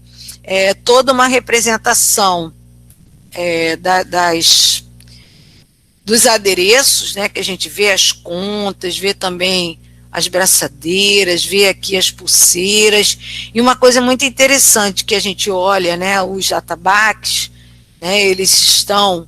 Toda uma representação dos adereços, né, que a gente vê as contas, vê também as braçadeiras, vê aqui as pulseiras, e uma coisa muito interessante que a gente olha, né, os atabaques, né, eles estão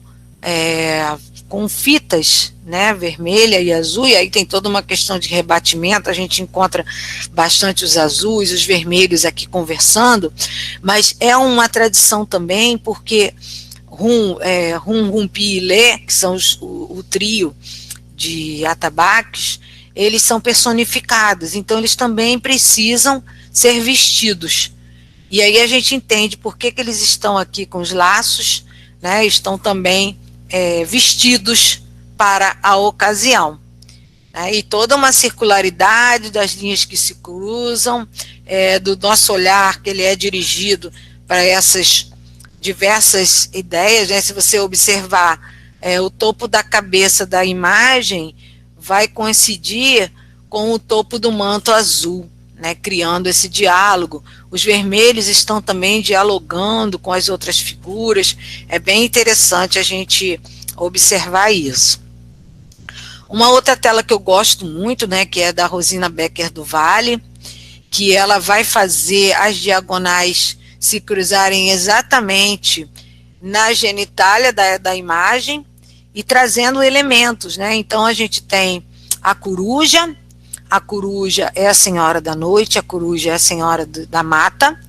com fitas, né, vermelha e azul, e aí tem toda uma questão de rebatimento, a gente encontra bastante os azuis, os vermelhos aqui conversando, mas é uma tradição também, porque Rum, Pi e Lé, que são o trio de atabaques, eles são personificados, então eles também precisam ser vestidos. E aí a gente entende por que eles estão aqui com os laços, né, estão também vestidos para a ocasião. E toda uma circularidade das linhas que se cruzam, do nosso olhar, que ele é dirigido para essas diversas ideias, né? Se você observar o topo da cabeça da imagem, vai coincidir com o topo do manto azul, né, criando esse diálogo. Os vermelhos estão também dialogando com as outras figuras. É bem interessante a gente observar isso. Uma outra tela que eu gosto muito, né, que é da Rosina Becker do Vale, que ela vai fazer as diagonais se cruzarem exatamente na genitália da imagem e trazendo elementos, né? Então a gente tem a coruja é a senhora da noite, a coruja é a senhora da mata,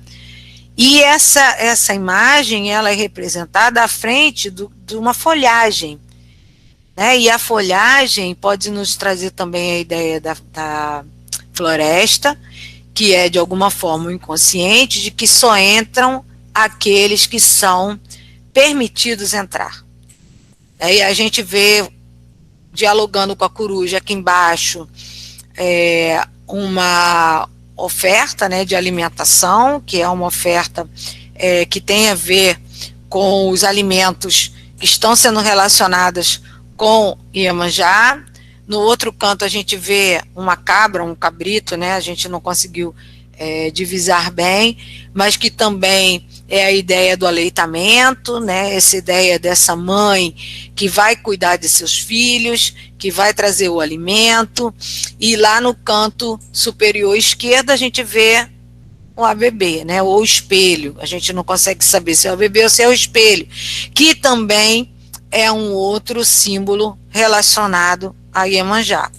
e essa imagem ela é representada à frente de uma folhagem, né? E a folhagem pode nos trazer também a ideia da floresta, que é de alguma forma inconsciente, de que só entram aqueles que são permitidos entrar. Aí a gente vê, dialogando com a coruja aqui embaixo, uma oferta, né, de alimentação, que é uma oferta que tem a ver com os alimentos que estão sendo relacionados com Iemanjá. No outro canto a gente vê uma cabra, um cabrito, né, a gente não conseguiu divisar bem, mas que também é a ideia do aleitamento, né, essa ideia dessa mãe que vai cuidar de seus filhos, que vai trazer o alimento. E lá no canto superior esquerdo a gente vê o ABB, né, ou o espelho. A gente não consegue saber se é o ABB ou se é o espelho, que também é um outro símbolo relacionado a Iemanjá.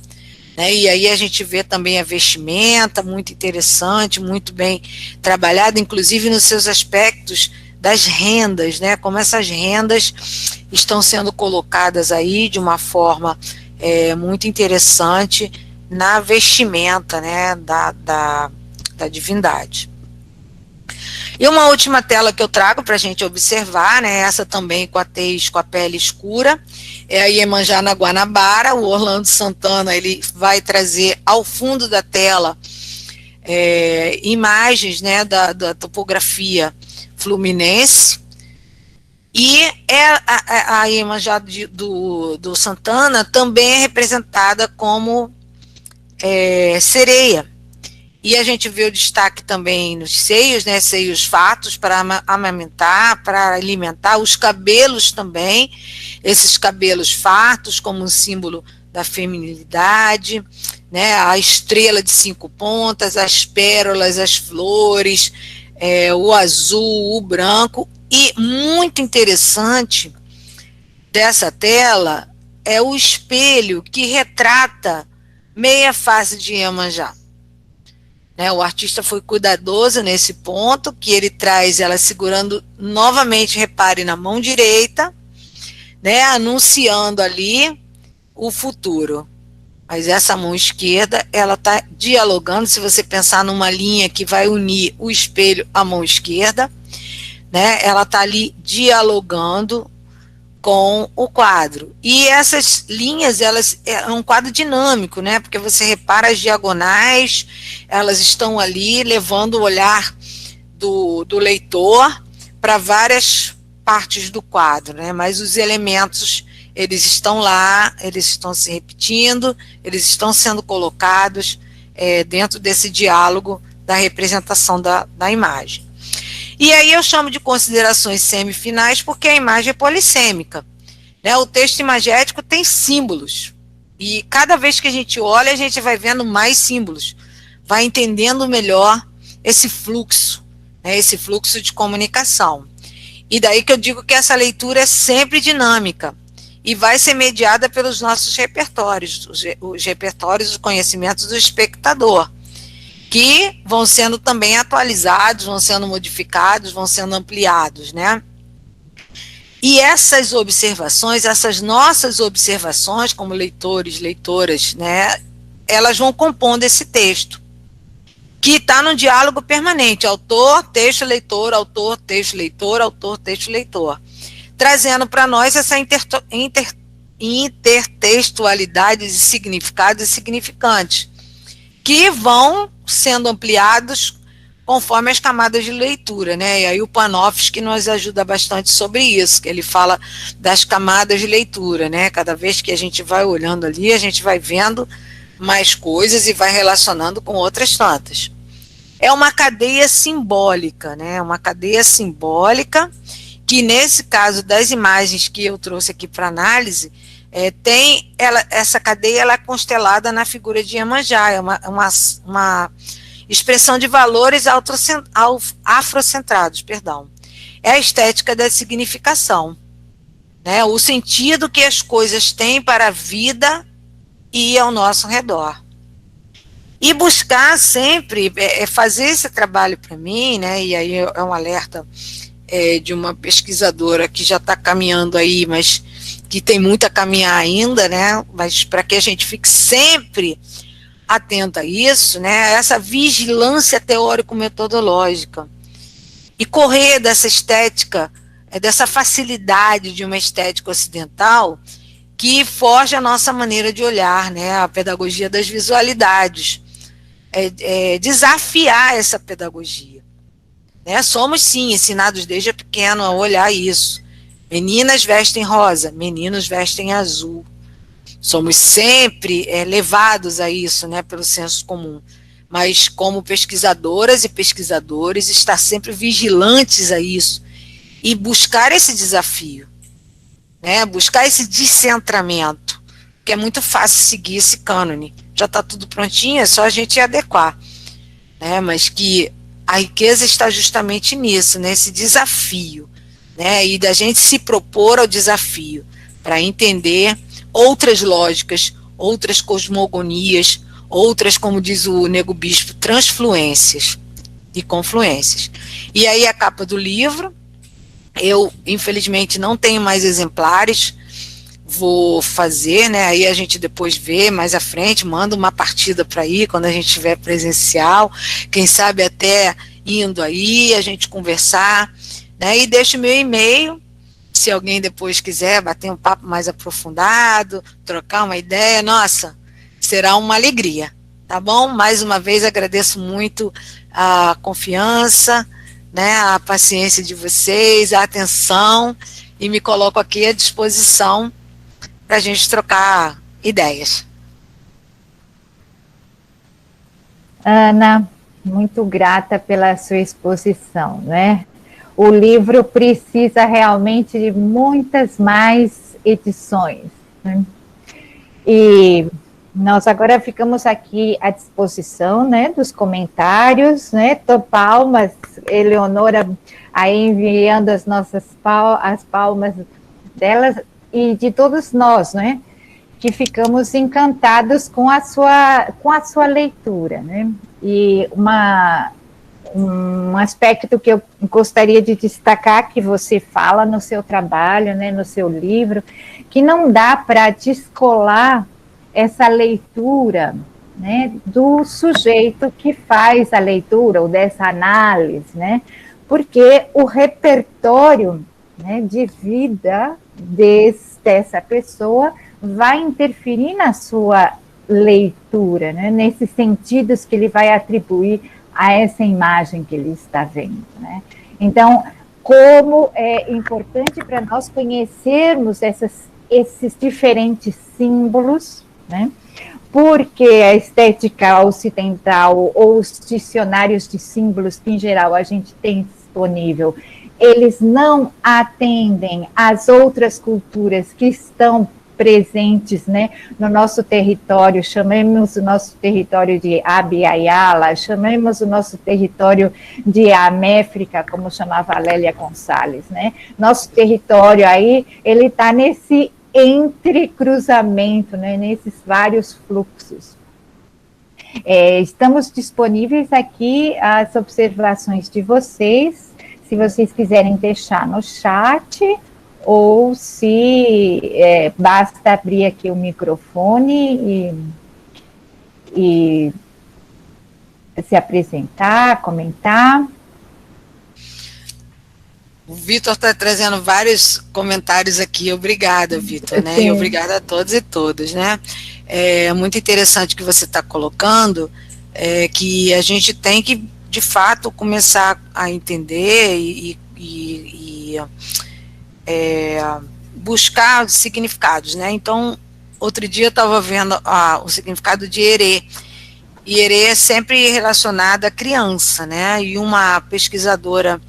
Né? E aí a gente vê também a vestimenta, muito interessante, muito bem trabalhada, inclusive nos seus aspectos das rendas, né? Como essas rendas estão sendo colocadas aí de uma forma muito interessante na vestimenta, né, da divindade. E uma última tela que eu trago para a gente observar, né, essa também com a tez com a pele escura, é a Iemanjá na Guanabara. O Orlando Santana ele vai trazer ao fundo da tela imagens, né, da topografia fluminense, e a Iemanjá do Santana também é representada como sereia. E a gente vê o destaque também nos seios, né, seios fartos para amamentar, para alimentar, os cabelos também, esses cabelos fartos como um símbolo da feminilidade, né, a estrela de 5 pontas, as pérolas, as flores, o azul, o branco. E muito interessante dessa tela é o espelho que retrata meia face de Iemanjá. Né, o artista foi cuidadoso nesse ponto, que ele traz ela segurando novamente, repare, na mão direita, né, anunciando ali o futuro. Mas essa mão esquerda, ela está dialogando, se você pensar numa linha que vai unir o espelho à mão esquerda, né, ela está ali dialogando com o quadro. E essas linhas, elas é um quadro dinâmico, né? Porque você repara as diagonais, elas estão ali levando o olhar do leitor para várias partes do quadro, né? Mas os elementos, eles estão lá, eles estão se repetindo, eles estão sendo colocados dentro desse diálogo da representação da imagem. E aí eu chamo de considerações semifinais porque a imagem é polissêmica, né? O texto imagético tem símbolos, e cada vez que a gente olha, a gente vai vendo mais símbolos, vai entendendo melhor esse fluxo, né? Esse fluxo de comunicação. E daí que eu digo que essa leitura é sempre dinâmica e vai ser mediada pelos nossos repertórios, os repertórios, os conhecimentos do espectador, que vão sendo também atualizados, vão sendo modificados, vão sendo ampliados, né? E essas observações, essas nossas observações como leitores, leitoras, né, elas vão compondo esse texto, que está num diálogo permanente, autor, texto, leitor, autor, texto, leitor, autor, texto, leitor, trazendo para nós essa intertextualidade de significados e significantes, que vão sendo ampliados conforme as camadas de leitura, né? E aí o Panofsky nos ajuda bastante sobre isso, que ele fala das camadas de leitura, né? Cada vez que a gente vai olhando ali, a gente vai vendo mais coisas e vai relacionando com outras tantas. É uma cadeia simbólica, né? Uma cadeia simbólica que, nesse caso das imagens que eu trouxe aqui para análise, essa cadeia ela é constelada na figura de Iemanjá, é uma expressão de valores afrocentrados, perdão. É a estética da significação, né? O sentido que as coisas têm para a vida e ao nosso redor. E buscar sempre, fazer esse trabalho para mim, né? E aí é um alerta de uma pesquisadora que já está caminhando aí, mas que tem muito a caminhar ainda, né? Mas para que a gente fique sempre atento a isso, né? Essa vigilância teórico-metodológica e correr dessa estética, dessa facilidade de uma estética ocidental que foge à nossa maneira de olhar, né? A pedagogia das visualidades, desafiar essa pedagogia, né? Somos sim ensinados desde pequeno a olhar isso. Meninas vestem rosa, meninos vestem azul. Somos sempre levados a isso, né, pelo senso comum. Mas como pesquisadoras e pesquisadores, estar sempre vigilantes a isso e buscar esse desafio, né, buscar esse descentramento, que é muito fácil seguir esse cânone. Já está tudo prontinho, é só a gente adequar, né, mas que a riqueza está justamente nisso, nesse desafio, né? E da gente se propor ao desafio, para entender outras lógicas, outras cosmogonias, outras, como diz o Nego Bispo, transfluências e confluências. E aí a capa do livro, eu infelizmente não tenho mais exemplares, vou fazer, né? Aí a gente depois vê mais à frente, manda uma partida para ir quando a gente estiver presencial, quem sabe até indo aí, a gente conversar, né? E deixo meu e-mail, se alguém depois quiser bater um papo mais aprofundado, trocar uma ideia, nossa, será uma alegria, tá bom? Mais uma vez agradeço muito a confiança, né, a paciência de vocês, a atenção, e me coloco aqui à disposição para a gente trocar ideias. Ana, muito grata pela sua exposição, né? O livro precisa realmente de muitas mais edições, né? E nós agora ficamos aqui à disposição, né, dos comentários, né? Palmas, Eleonora aí enviando as nossas as palmas delas e de todos nós, né, que ficamos encantados com a sua leitura, né? E um aspecto que eu gostaria de destacar, que você fala no seu trabalho, né, no seu livro, que não dá para descolar essa leitura, né, do sujeito que faz a leitura, ou dessa análise, né, porque o repertório, né, de vida dessa pessoa vai interferir na sua leitura, né, nesses sentidos que ele vai atribuir a essa imagem que ele está vendo, né? Então, como é importante para nós conhecermos esses diferentes símbolos, né? Porque a estética ocidental ou os dicionários de símbolos que, em geral, a gente tem disponível, eles não atendem às outras culturas que estão presentes, né, no nosso território. Chamemos o nosso território de Abya-Yala, chamemos o nosso território de Améfrica, como chamava a Lélia Gonçalves, né? Nosso território aí, ele está nesse entrecruzamento, né, nesses vários fluxos. Estamos disponíveis aqui as observações de vocês, se vocês quiserem deixar no chat, ou se basta abrir aqui o microfone e se apresentar, comentar. O Vitor está trazendo vários comentários aqui. Obrigada, Vitor, né? E obrigada a todos e todas, né? É muito interessante que você está colocando, que a gente tem que, de fato, começar a entender e buscar os significados, né? Então, outro dia eu estava vendo o significado de Herê, e Herê é sempre relacionada à criança, né? E uma pesquisadora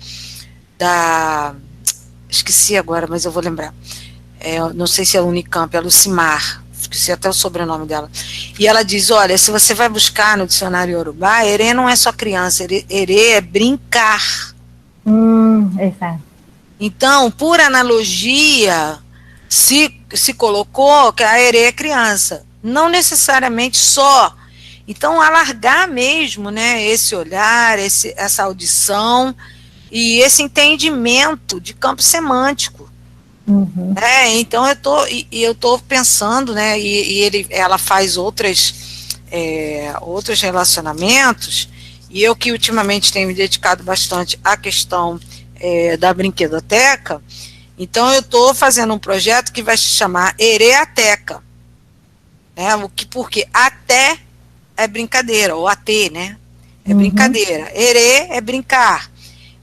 esqueci agora, mas eu vou lembrar, não sei se é Unicamp, é Lucimar, esqueci até o sobrenome dela, e ela diz, olha, se você vai buscar no dicionário Yorubá, Herê não é só criança, Herê é brincar. Exato. Então, por analogia, se colocou que a Herê é criança, não necessariamente só. Então, alargar mesmo, né, esse olhar, essa audição e esse entendimento de campo semântico. Uhum. Então, eu tô pensando, né, ela faz outros relacionamentos, e eu que ultimamente tenho me dedicado bastante à questão da brinquedoteca, então eu estou fazendo um projeto que vai se chamar Hereateca, né? Porque até é brincadeira, ou até, né? É brincadeira. Herê é brincar.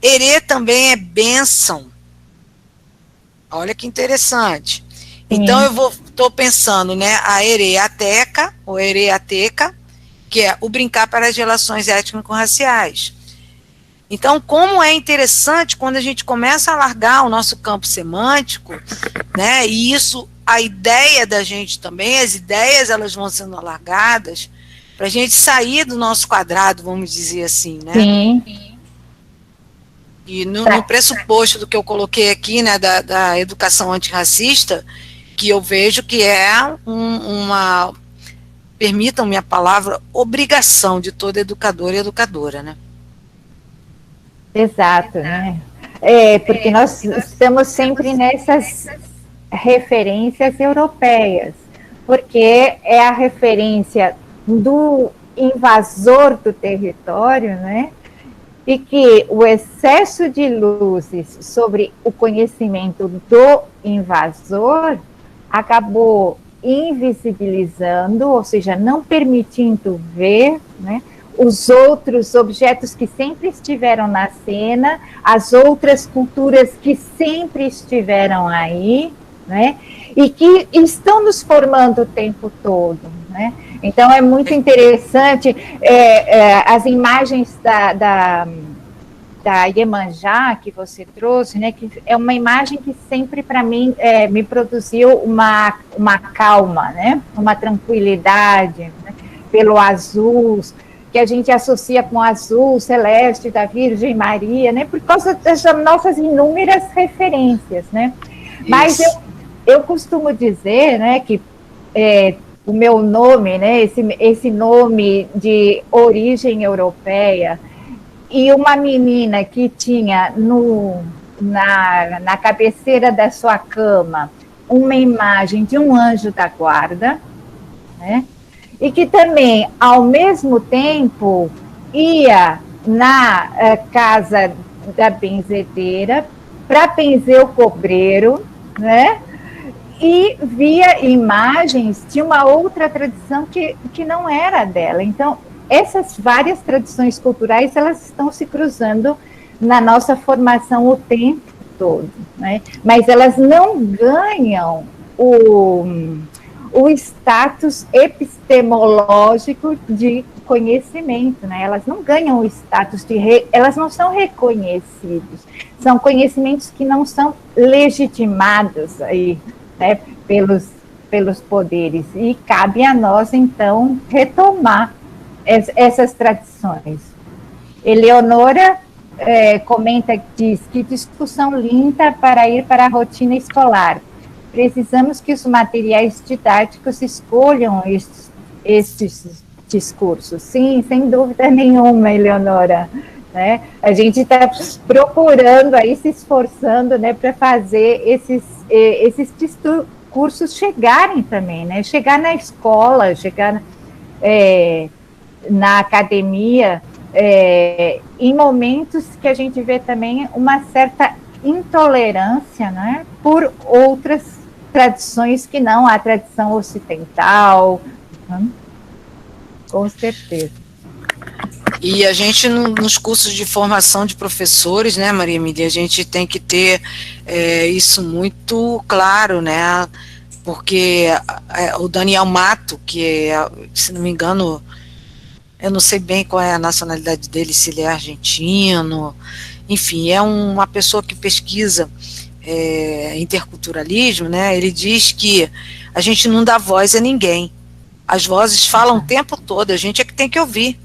Herê também é bênção. Olha que interessante. Sim. Então eu estou pensando, né, a Hereateca, ou Hereateca, que é o brincar para as relações étnico-raciais. Então, como é interessante quando a gente começa a alargar o nosso campo semântico, né, e isso, a ideia da gente também, as ideias, elas vão sendo alargadas, para a gente sair do nosso quadrado, vamos dizer assim, né? Sim. E no pressuposto do que eu coloquei aqui, né, da educação antirracista, que eu vejo que é uma, permitam-me a palavra, obrigação de todo educador e educadora, né? Exato, né? Porque nós estamos sempre nessas referências europeias, porque é a referência do invasor do território, né? E que o excesso de luzes sobre o conhecimento do invasor acabou invisibilizando, ou seja, não permitindo ver, né, os outros objetos que sempre estiveram na cena, as outras culturas que sempre estiveram aí, né, e que estão nos formando o tempo todo, né? Então é muito interessante as imagens da Iemanjá que você trouxe, né, que é uma imagem que sempre para mim me produziu uma calma, né, uma tranquilidade, né, pelo azul, que a gente associa com o azul celeste da Virgem Maria, né, por causa das nossas inúmeras referências, né. Mas eu costumo dizer, né, que o meu nome, né, esse nome de origem europeia, e uma menina que tinha na cabeceira da sua cama uma imagem de um anjo da guarda, né? E que também, ao mesmo tempo, ia na casa da benzedeira para benzer o cobreiro, né? E via imagens de uma outra tradição que não era dela. Então, essas várias tradições culturais, elas estão se cruzando na nossa formação o tempo todo, né? Mas elas não ganham o status epistemológico de conhecimento, né? Elas não ganham o status elas não são reconhecidos, são conhecimentos que não são legitimados aí, né, pelos poderes, e cabe a nós, então, retomar essas tradições. Eleonora comenta, diz, que discussão linda para ir para a rotina escolar. Precisamos que os materiais didáticos escolham estes discursos. Sim, sem dúvida nenhuma, Eleonora. Né? A gente está procurando, aí se esforçando, né, para fazer esses discursos chegarem também, né? Chegar na escola, chegar na academia, em momentos que a gente vê também uma certa intolerância, né, por outras tradições que não a tradição ocidental, né? Com certeza. E a gente, nos cursos de formação de professores, né, Maria Emília, a gente tem que ter isso muito claro, né, porque o Daniel Mato, que é, se não me engano, eu não sei bem qual é a nacionalidade dele, se ele é argentino, enfim, é uma pessoa que pesquisa interculturalismo, né, ele diz que a gente não dá voz a ninguém, as vozes falam o tempo todo, a gente é que tem que ouvir,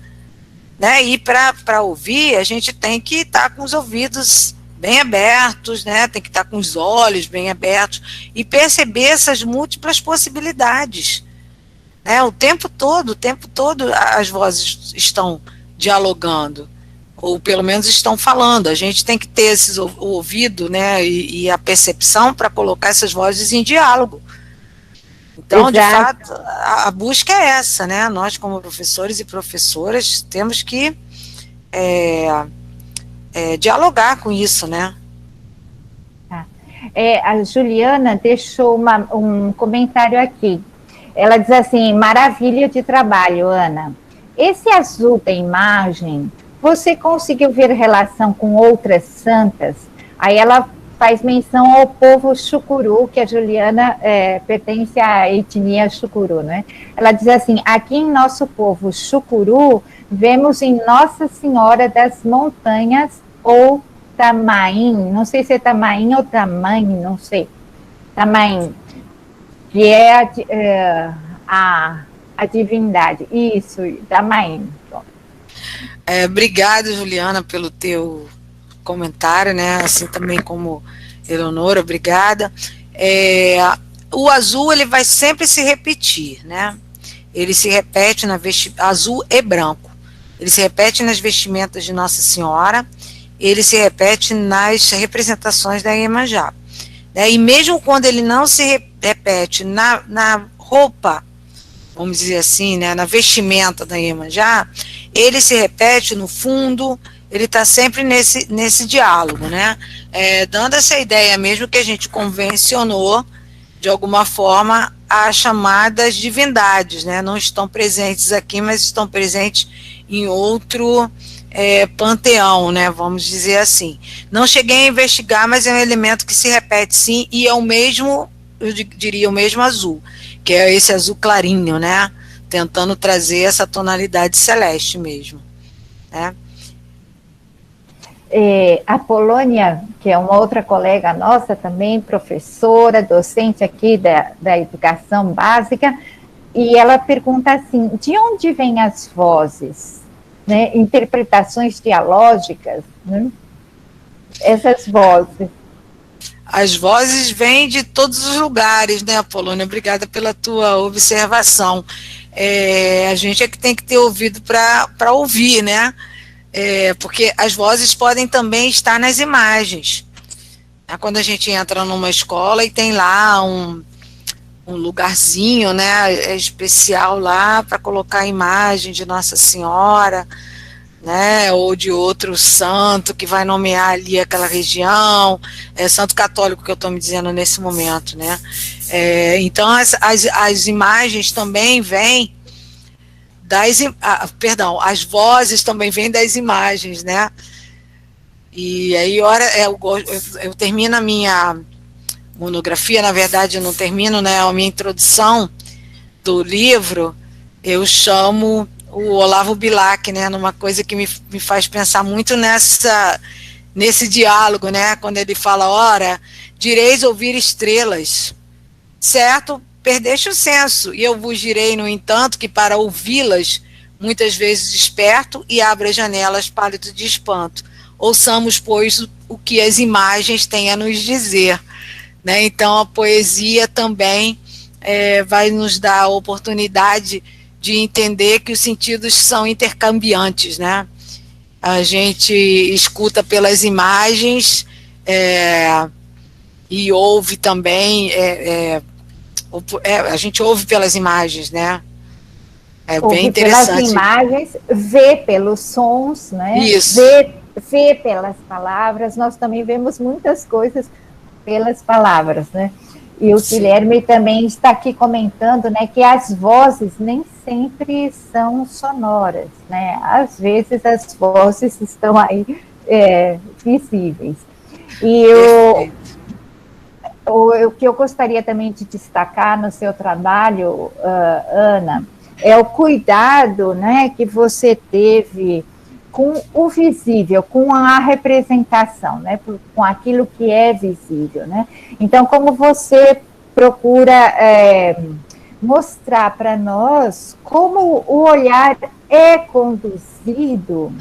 né, e para ouvir a gente tem que estar com os ouvidos bem abertos, né, tem que estar com os olhos bem abertos e perceber essas múltiplas possibilidades, né, o tempo todo as vozes estão dialogando, ou pelo menos estão falando, a gente tem que ter o ouvido, né, e a percepção para colocar essas vozes em diálogo. Então, de fato, a busca é essa, né? Nós, como professores e professoras, temos que dialogar com isso, né? A Juliana deixou um comentário aqui. Ela diz assim: maravilha de trabalho, Ana. Esse azul da imagem, você conseguiu ver relação com outras santas? Aí ela faz menção ao povo Chucuru, que a Juliana pertence à etnia Chucuru, né? Ela diz assim: aqui em nosso povo Chucuru, vemos em Nossa Senhora das Montanhas, ou Tamaim, não sei se é Tamaim ou Tamanho, não sei, Tamaim, que é a divindade, isso, Tamaim. Obrigada, Juliana, pelo teu comentário, né? Assim também como Eleonora, obrigada. O azul, ele vai sempre se repetir, né? Ele se repete azul e branco. Ele se repete nas vestimentas de Nossa Senhora, ele se repete nas representações da Iemanjá. Né? E mesmo quando ele não se repete na roupa, vamos dizer assim, né, na vestimenta da Iemanjá, ele se repete no fundo, ele está sempre nesse diálogo, né? Dando essa ideia mesmo que a gente convencionou, de alguma forma, as chamadas divindades, né? Não estão presentes aqui, mas estão presentes em outro panteão, né? Vamos dizer assim. Não cheguei a investigar, mas é um elemento que se repete sim, e é o mesmo, eu diria, o mesmo azul, que é esse azul clarinho, né? Tentando trazer essa tonalidade celeste mesmo, né? A Polônia, que é uma outra colega nossa também, professora, docente aqui da educação básica, e ela pergunta assim, de onde vêm as vozes, né? Interpretações dialógicas, né? Essas vozes. As vozes vêm de todos os lugares, né, Polônia? Obrigada pela tua observação. A gente é que tem que ter ouvido para ouvir, né? Porque as vozes podem também estar nas imagens. Quando a gente entra numa escola e tem lá um lugarzinho, né, especial lá para colocar a imagem de Nossa Senhora, né, ou de outro santo que vai nomear ali aquela região, santo católico que eu estou me dizendo nesse momento, né. Então as imagens também vêm as vozes também vêm das imagens, né? E aí, eu termino a minha monografia, na verdade, eu não termino, né? A minha introdução do livro, eu chamo o Olavo Bilac, né? Numa coisa que me faz pensar muito nesse diálogo, né? Quando ele fala, ora, direis ouvir estrelas, certo? Perdeste o senso, e eu vos direi, no entanto, que para ouvi-las, muitas vezes desperto e abro as janelas pálido de espanto. Ouçamos, pois, o que as imagens têm a nos dizer, né? Então, a poesia também vai nos dar a oportunidade de entender que os sentidos são intercambiantes, né? A gente escuta pelas imagens e ouve também... a gente ouve pelas imagens, né? Ouve bem interessante. Pelas imagens, vê pelos sons, né? Isso. Vê pelas palavras. Nós também vemos muitas coisas pelas palavras, né? E o Sim. Guilherme também está aqui comentando, né, que as vozes nem sempre são sonoras, né? Às vezes as vozes estão aí visíveis. E o que eu gostaria também de destacar no seu trabalho, Ana, é o cuidado, né, que você teve com o visível, com a representação, né, com aquilo que é visível, né? Então, como você procura mostrar para nós como o olhar é conduzido,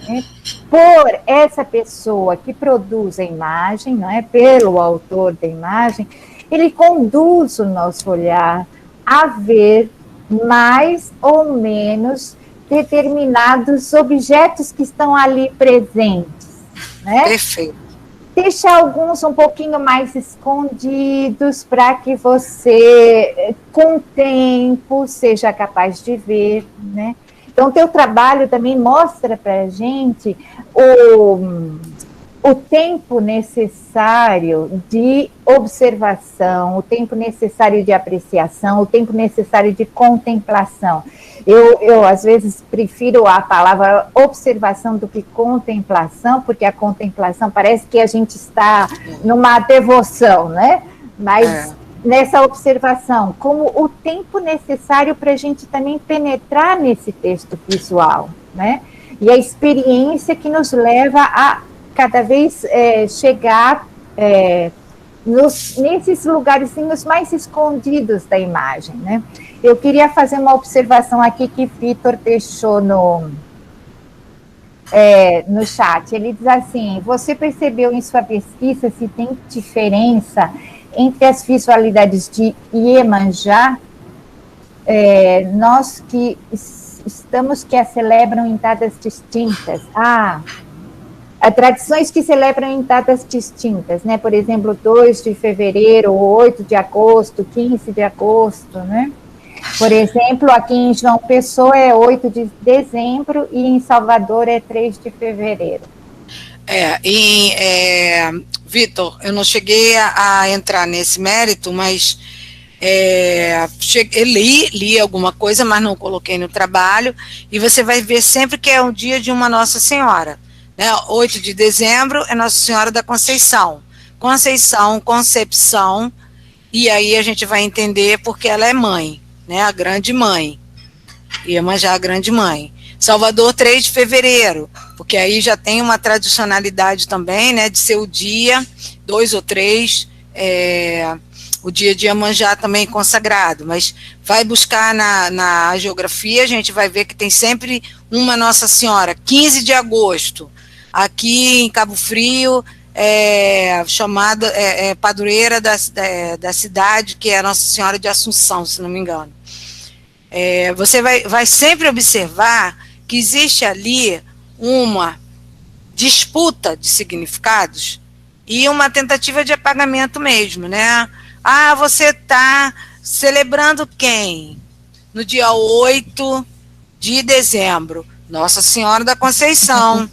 né, por essa pessoa que produz a imagem, não é? Pelo autor da imagem, ele conduz o nosso olhar a ver mais ou menos determinados objetos que estão ali presentes, né? Perfeito. Deixa alguns um pouquinho mais escondidos para que você, com o tempo, seja capaz de ver, né? Então, o teu trabalho também mostra para a gente o tempo necessário de observação, o tempo necessário de apreciação, o tempo necessário de contemplação. Eu às vezes, prefiro a palavra observação do que contemplação, porque a contemplação parece que a gente está numa devoção, né? Mas nessa observação, como o tempo necessário para a gente também penetrar nesse texto visual, né? E a experiência que nos leva a cada vez chegar nesses lugarzinhos mais escondidos da imagem, né? Eu queria fazer uma observação aqui que Vitor deixou no chat. Ele diz assim: você percebeu em sua pesquisa se tem diferença entre as visualidades de Iemanjá? Nós que estamos que a celebram em datas distintas. Tradições que celebram em datas distintas, né? Por exemplo, 2 de fevereiro, 8 de agosto, 15 de agosto, né? Por exemplo, aqui em João Pessoa é 8 de dezembro e em Salvador é 3 de fevereiro. Vitor, eu não cheguei a entrar nesse mérito, mas li alguma coisa, mas não coloquei no trabalho, e você vai ver sempre que é um dia de uma Nossa Senhora. Né? 8 de dezembro é Nossa Senhora da Conceição. Concepção, e aí a gente vai entender porque ela é mãe, né? A grande mãe. Iemanjá, a grande mãe. Salvador, 3 de fevereiro, porque aí já tem uma tradicionalidade também, né? De ser o dia, 2 ou 3, o dia de Iemanjá também consagrado, mas vai buscar na geografia, a gente vai ver que tem sempre uma Nossa Senhora, 15 de agosto, aqui em Cabo Frio, chamada padroeira da cidade, que é a Nossa Senhora de Assunção, se não me engano. Você vai sempre observar que existe ali uma disputa de significados e uma tentativa de apagamento mesmo, né? Você está celebrando quem? No dia 8 de dezembro, Nossa Senhora da Conceição.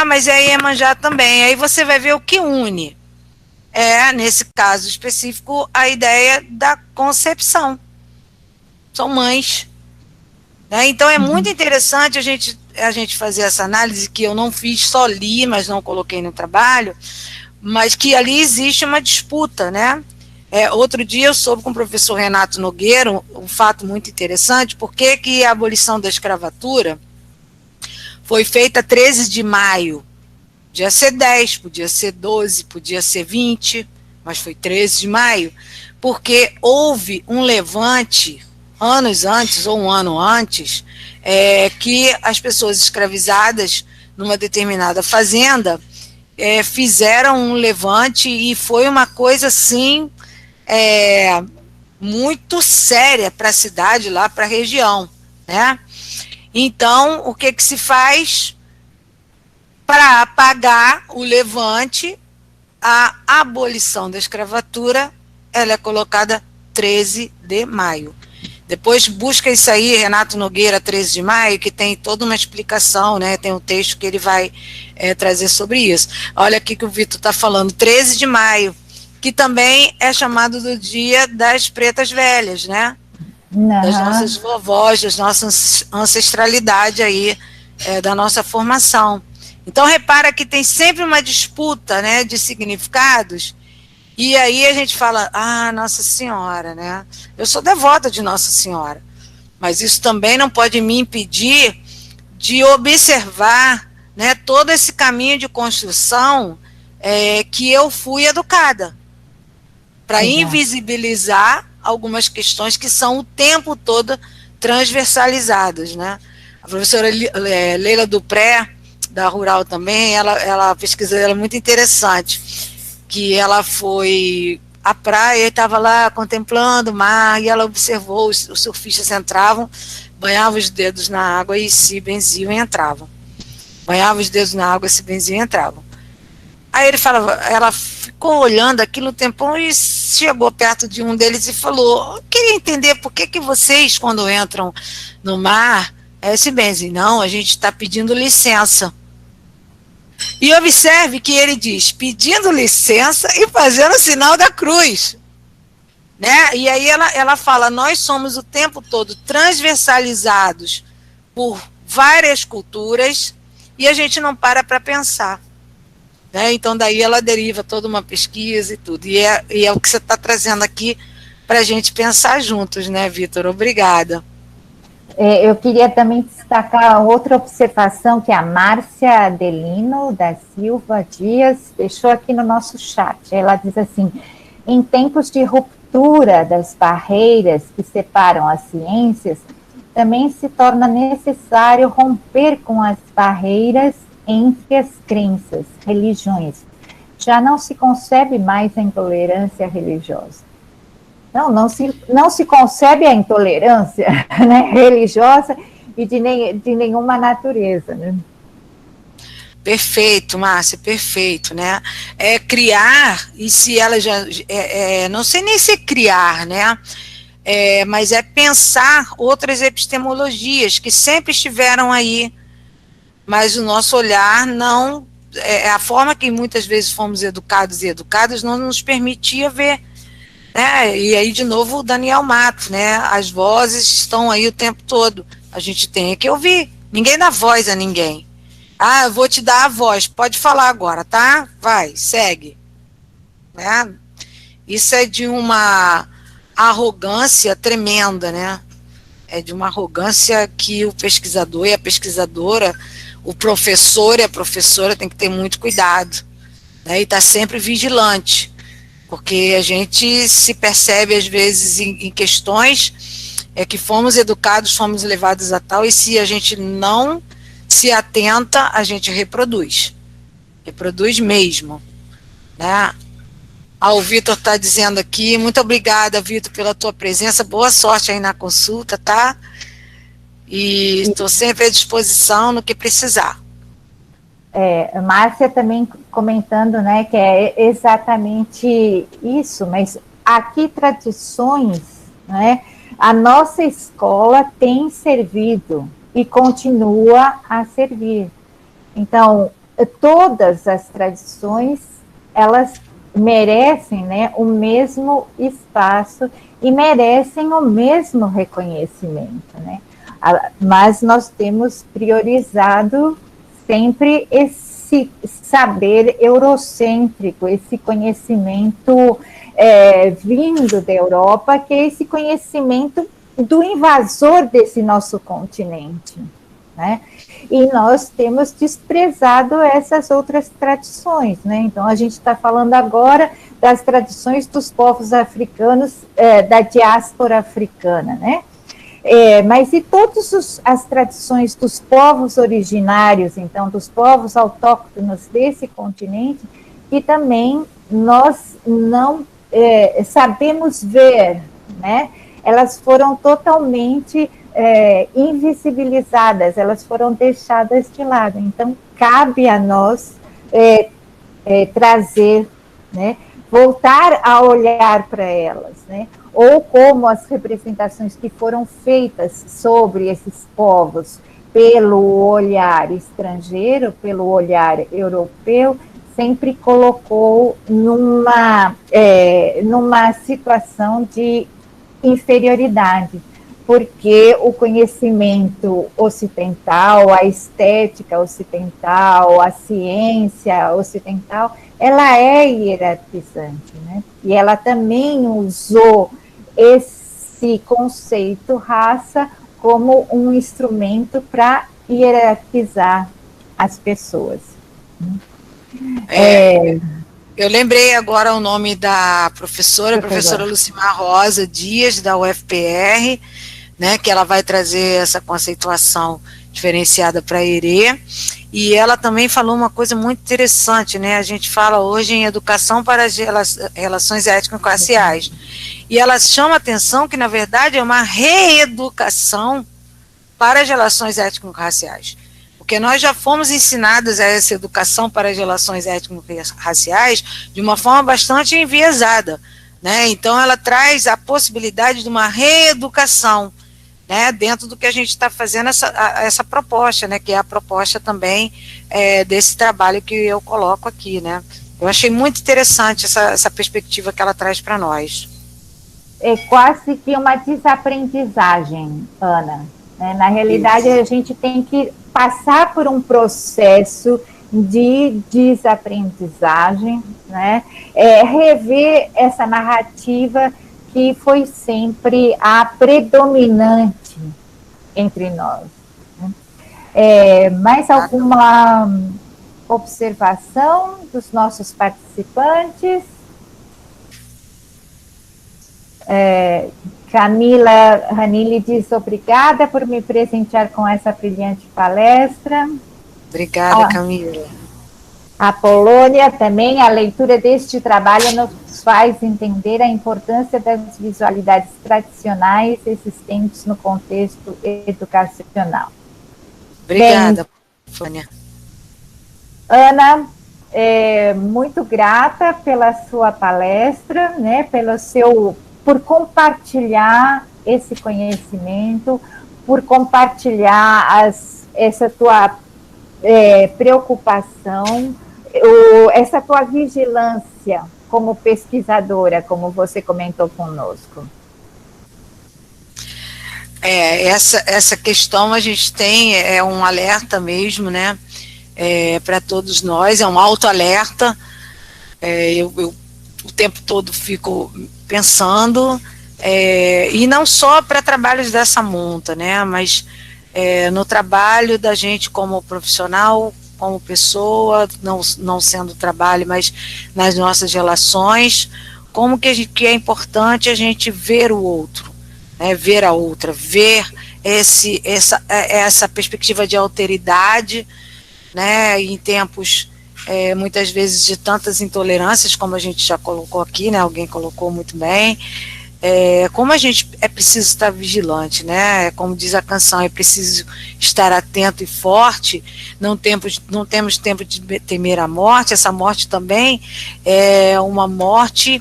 Mas é Iemanjá também. Aí você vai ver o que une. Nesse caso específico, a ideia da concepção. São mães. Né? Então é muito interessante a gente fazer essa análise, que eu não fiz, só li, mas não coloquei no trabalho, mas que ali existe uma disputa, né? Outro dia eu soube com o professor Renato Nogueira um fato muito interessante, porque que a abolição da escravatura foi feita 13 de maio, podia ser 10, podia ser 12, podia ser 20, mas foi 13 de maio, porque houve um levante anos antes, ou um ano antes, que as pessoas escravizadas numa determinada fazenda fizeram um levante, e foi uma coisa assim muito séria para a cidade, lá para a região, né? Então, o que se faz para apagar o levante? A abolição da escravatura, ela é colocada 13 de maio. Depois busca isso aí, Renato Nogueira, 13 de maio, que tem toda uma explicação, né? Tem um texto que ele vai trazer sobre isso. Olha aqui que o Vitor está falando, 13 de maio, que também é chamado do dia das pretas velhas, né? Das nossas vovós, da nossa ancestralidade aí, da nossa formação. Então, repara que tem sempre uma disputa, né, de significados. E aí a gente fala, Nossa Senhora, né? Eu sou devota de Nossa Senhora, mas isso também não pode me impedir de observar, né, todo esse caminho de construção que eu fui educada, para invisibilizar algumas questões que são o tempo todo transversalizadas, né? A professora Leila Dupré, da Rural também, ela pesquisa dela muito interessante, que ela foi à praia e estava lá contemplando o mar, e ela observou os surfistas entravam, banhavam os dedos na água e se benziam e entravam. Banhavam os dedos na água, se benziam e entravam. Aí ela ficou olhando aquilo um tempão e chegou perto de um deles e falou: eu queria entender por que vocês, quando entram no mar, se benzem. Não, a gente está pedindo licença. E observe que ele diz, pedindo licença e fazendo o sinal da cruz. Né? E aí ela fala, nós somos o tempo todo transversalizados por várias culturas e a gente não para pensar. Né? Então daí ela deriva toda uma pesquisa e tudo. E é o que você está trazendo aqui para a gente pensar juntos, né, Vitor? Obrigada. Eu queria também destacar outra observação que a Márcia Adelino da Silva Dias deixou aqui no nosso chat. Ela diz assim, em tempos de ruptura das barreiras que separam as ciências, também se torna necessário romper com as barreiras entre as crenças, religiões. Já não se concebe mais a intolerância religiosa. Não se concebe a intolerância, né, religiosa e de nenhuma natureza, né? Perfeito, Márcia, perfeito, né? É criar, e se ela já. Não sei nem se criar, né? Mas é pensar outras epistemologias que sempre estiveram aí, mas o nosso olhar não. A forma que muitas vezes fomos educados e educadas não nos permitia ver. Né? E aí, de novo, o Daniel Matos, né? As vozes estão aí o tempo todo. A gente tem que ouvir. Ninguém dá voz a ninguém. Ah, eu vou te dar a voz, pode falar agora, tá? Vai, segue. Né? Isso é de uma arrogância tremenda, né? É de uma arrogância que o pesquisador e a pesquisadora, o professor e a professora tem que ter muito cuidado, né? E estar sempre vigilante, porque a gente se percebe às vezes em questões que fomos educados, fomos levados a tal, e se a gente não se atenta, a gente reproduz mesmo, né? O Vitor está dizendo aqui, muito obrigada, Vitor, pela tua presença, boa sorte aí na consulta, tá? E estou sempre à disposição no que precisar. Márcia também comentando, né, que é exatamente isso, mas aqui tradições, né, a nossa escola tem servido e continua a servir. Então, todas as tradições, elas merecem, né, o mesmo espaço e merecem o mesmo reconhecimento, né? Mas nós temos priorizado sempre esse saber eurocêntrico, esse conhecimento vindo da Europa, que é esse conhecimento do invasor desse nosso continente, né? E nós temos desprezado essas outras tradições, né? Então, a gente está falando agora das tradições dos povos africanos, da diáspora africana, né? Mas e todas as tradições dos povos originários, então, dos povos autóctonos desse continente, que também nós não sabemos ver, né? Elas foram totalmente invisibilizadas, elas foram deixadas de lado. Então, cabe a nós trazer, né? Voltar a olhar para elas, né? Ou como as representações que foram feitas sobre esses povos pelo olhar estrangeiro, pelo olhar europeu, sempre colocou numa situação de inferioridade, porque o conhecimento ocidental, a estética ocidental, a ciência ocidental, ela é hierarquizante, né? E ela também usou esse conceito raça como um instrumento para hierarquizar as pessoas. Eu lembrei agora o nome da professora, a professora Lucimar Rosa Dias, da UFPR, né, que ela vai trazer essa conceituação diferenciada para a Herê, e ela também falou uma coisa muito interessante, né, a gente fala hoje em educação para as relações étnico-raciais, e ela chama a atenção que, na verdade, é uma reeducação para as relações étnico-raciais, porque nós já fomos ensinados a essa educação para as relações étnico-raciais de uma forma bastante enviesada, né? Então ela traz a possibilidade de uma reeducação, né, dentro do que a gente está fazendo essa proposta, né, que é a proposta também desse trabalho que eu coloco aqui, né. Eu achei muito interessante essa perspectiva que ela traz para nós. É quase que uma desaprendizagem, Ana. Na realidade, a gente tem que passar por um processo de desaprendizagem, né? Rever essa narrativa que foi sempre a predominante entre nós. Mais alguma observação dos nossos participantes? Camila Ranilli diz obrigada por me presentear com essa brilhante palestra. Obrigada, Camila. A Polônia também, a leitura deste trabalho nos faz entender a importância das visualidades tradicionais existentes no contexto educacional. Obrigada, Polônia. Ana, muito grata pela sua palestra, né, por compartilhar esse conhecimento, por compartilhar essa tua preocupação, essa tua vigilância como pesquisadora, como você comentou conosco. Essa questão a gente tem, um alerta mesmo, né, para todos nós, é um autoalerta. Eu o tempo todo fico pensando, e não só para trabalhos dessa monta, né, mas no trabalho da gente como profissional, como pessoa, não sendo trabalho, mas nas nossas relações, como que é importante a gente ver o outro, né, ver a outra, ver essa perspectiva de alteridade, né, em tempos muitas vezes de tantas intolerâncias, como a gente já colocou aqui, né, alguém colocou muito bem, como a gente preciso estar vigilante, né, como diz a canção, é preciso estar atento e forte, não temos tempo de temer a morte. Essa morte também é uma morte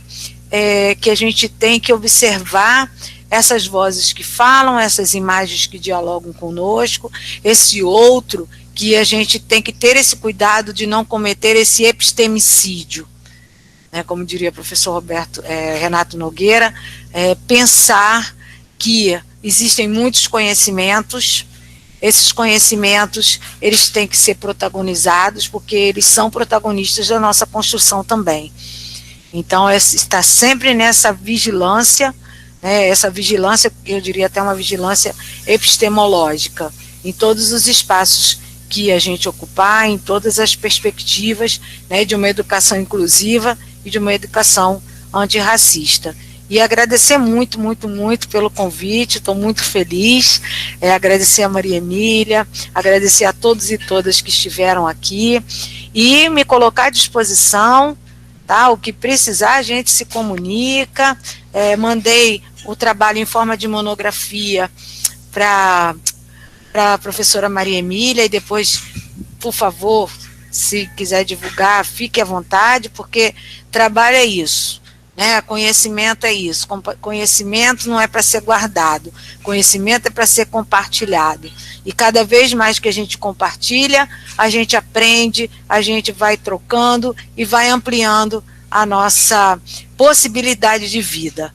que a gente tem que observar, essas vozes que falam, essas imagens que dialogam conosco, esse outro, que a gente tem que ter esse cuidado de não cometer esse epistemicídio, né, como diria o professor Renato Nogueira, pensar que existem muitos conhecimentos, esses conhecimentos eles têm que ser protagonizados, porque eles são protagonistas da nossa construção também. Então, está sempre nessa vigilância, né, essa vigilância, eu diria até uma vigilância epistemológica, em todos os espaços que a gente ocupar, em todas as perspectivas, né, de uma educação inclusiva e de uma educação antirracista. E agradecer muito, muito, muito pelo convite, estou muito feliz, agradecer a Maria Emília, agradecer a todos e todas que estiveram aqui, e me colocar à disposição, tá? O que precisar a gente se comunica, mandei o trabalho em forma de monografia para a professora Maria Emília, e depois, por favor, se quiser divulgar, fique à vontade, porque trabalho é isso, né? Conhecimento é isso, conhecimento não é para ser guardado, conhecimento é para ser compartilhado, e cada vez mais que a gente compartilha, a gente aprende, a gente vai trocando e vai ampliando a nossa possibilidade de vida,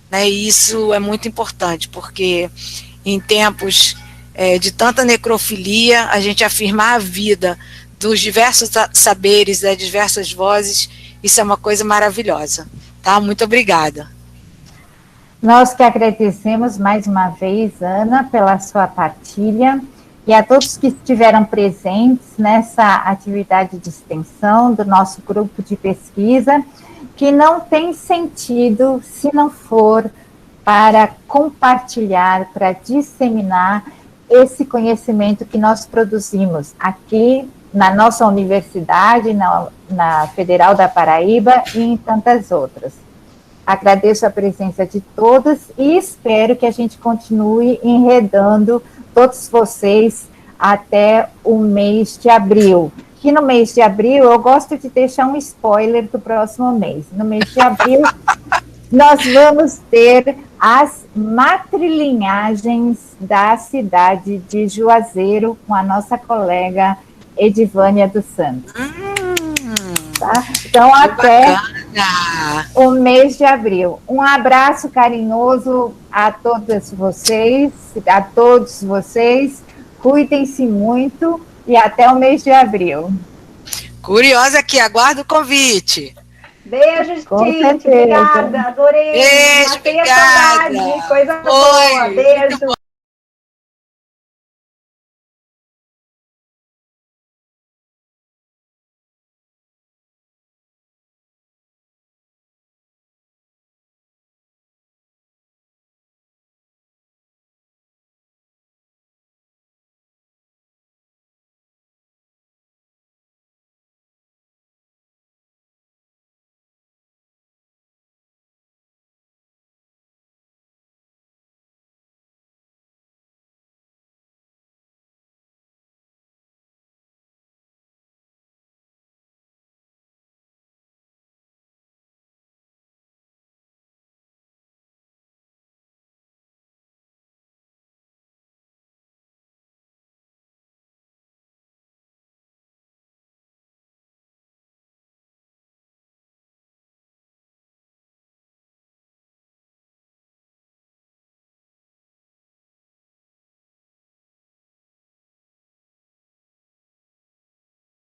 né? E isso é muito importante, porque em tempos de tanta necrofilia, a gente afirmar a vida dos diversos saberes, das diversas vozes, isso é uma coisa maravilhosa, tá? Muito obrigada. Nós que agradecemos mais uma vez, Ana, pela sua partilha, e a todos que estiveram presentes nessa atividade de extensão do nosso grupo de pesquisa, que não tem sentido se não for para compartilhar, para disseminar esse conhecimento que nós produzimos aqui na nossa universidade, na Federal da Paraíba e em tantas outras. Agradeço a presença de todos e espero que a gente continue enredando todos vocês até o mês de abril. Que no mês de abril, eu gosto de deixar um spoiler do próximo mês. No mês de abril, nós vamos ter as matrilinhagens da cidade de Juazeiro com a nossa colega Edivânia dos Santos. Tá? Então, até o mês de abril. Um abraço carinhoso a todos vocês, cuidem-se muito e até o mês de abril. Curiosa que aguardo o convite. Beijo, gente. Obrigada. Adorei. Beijo, obrigada. Saudade, coisa boa. Beijo.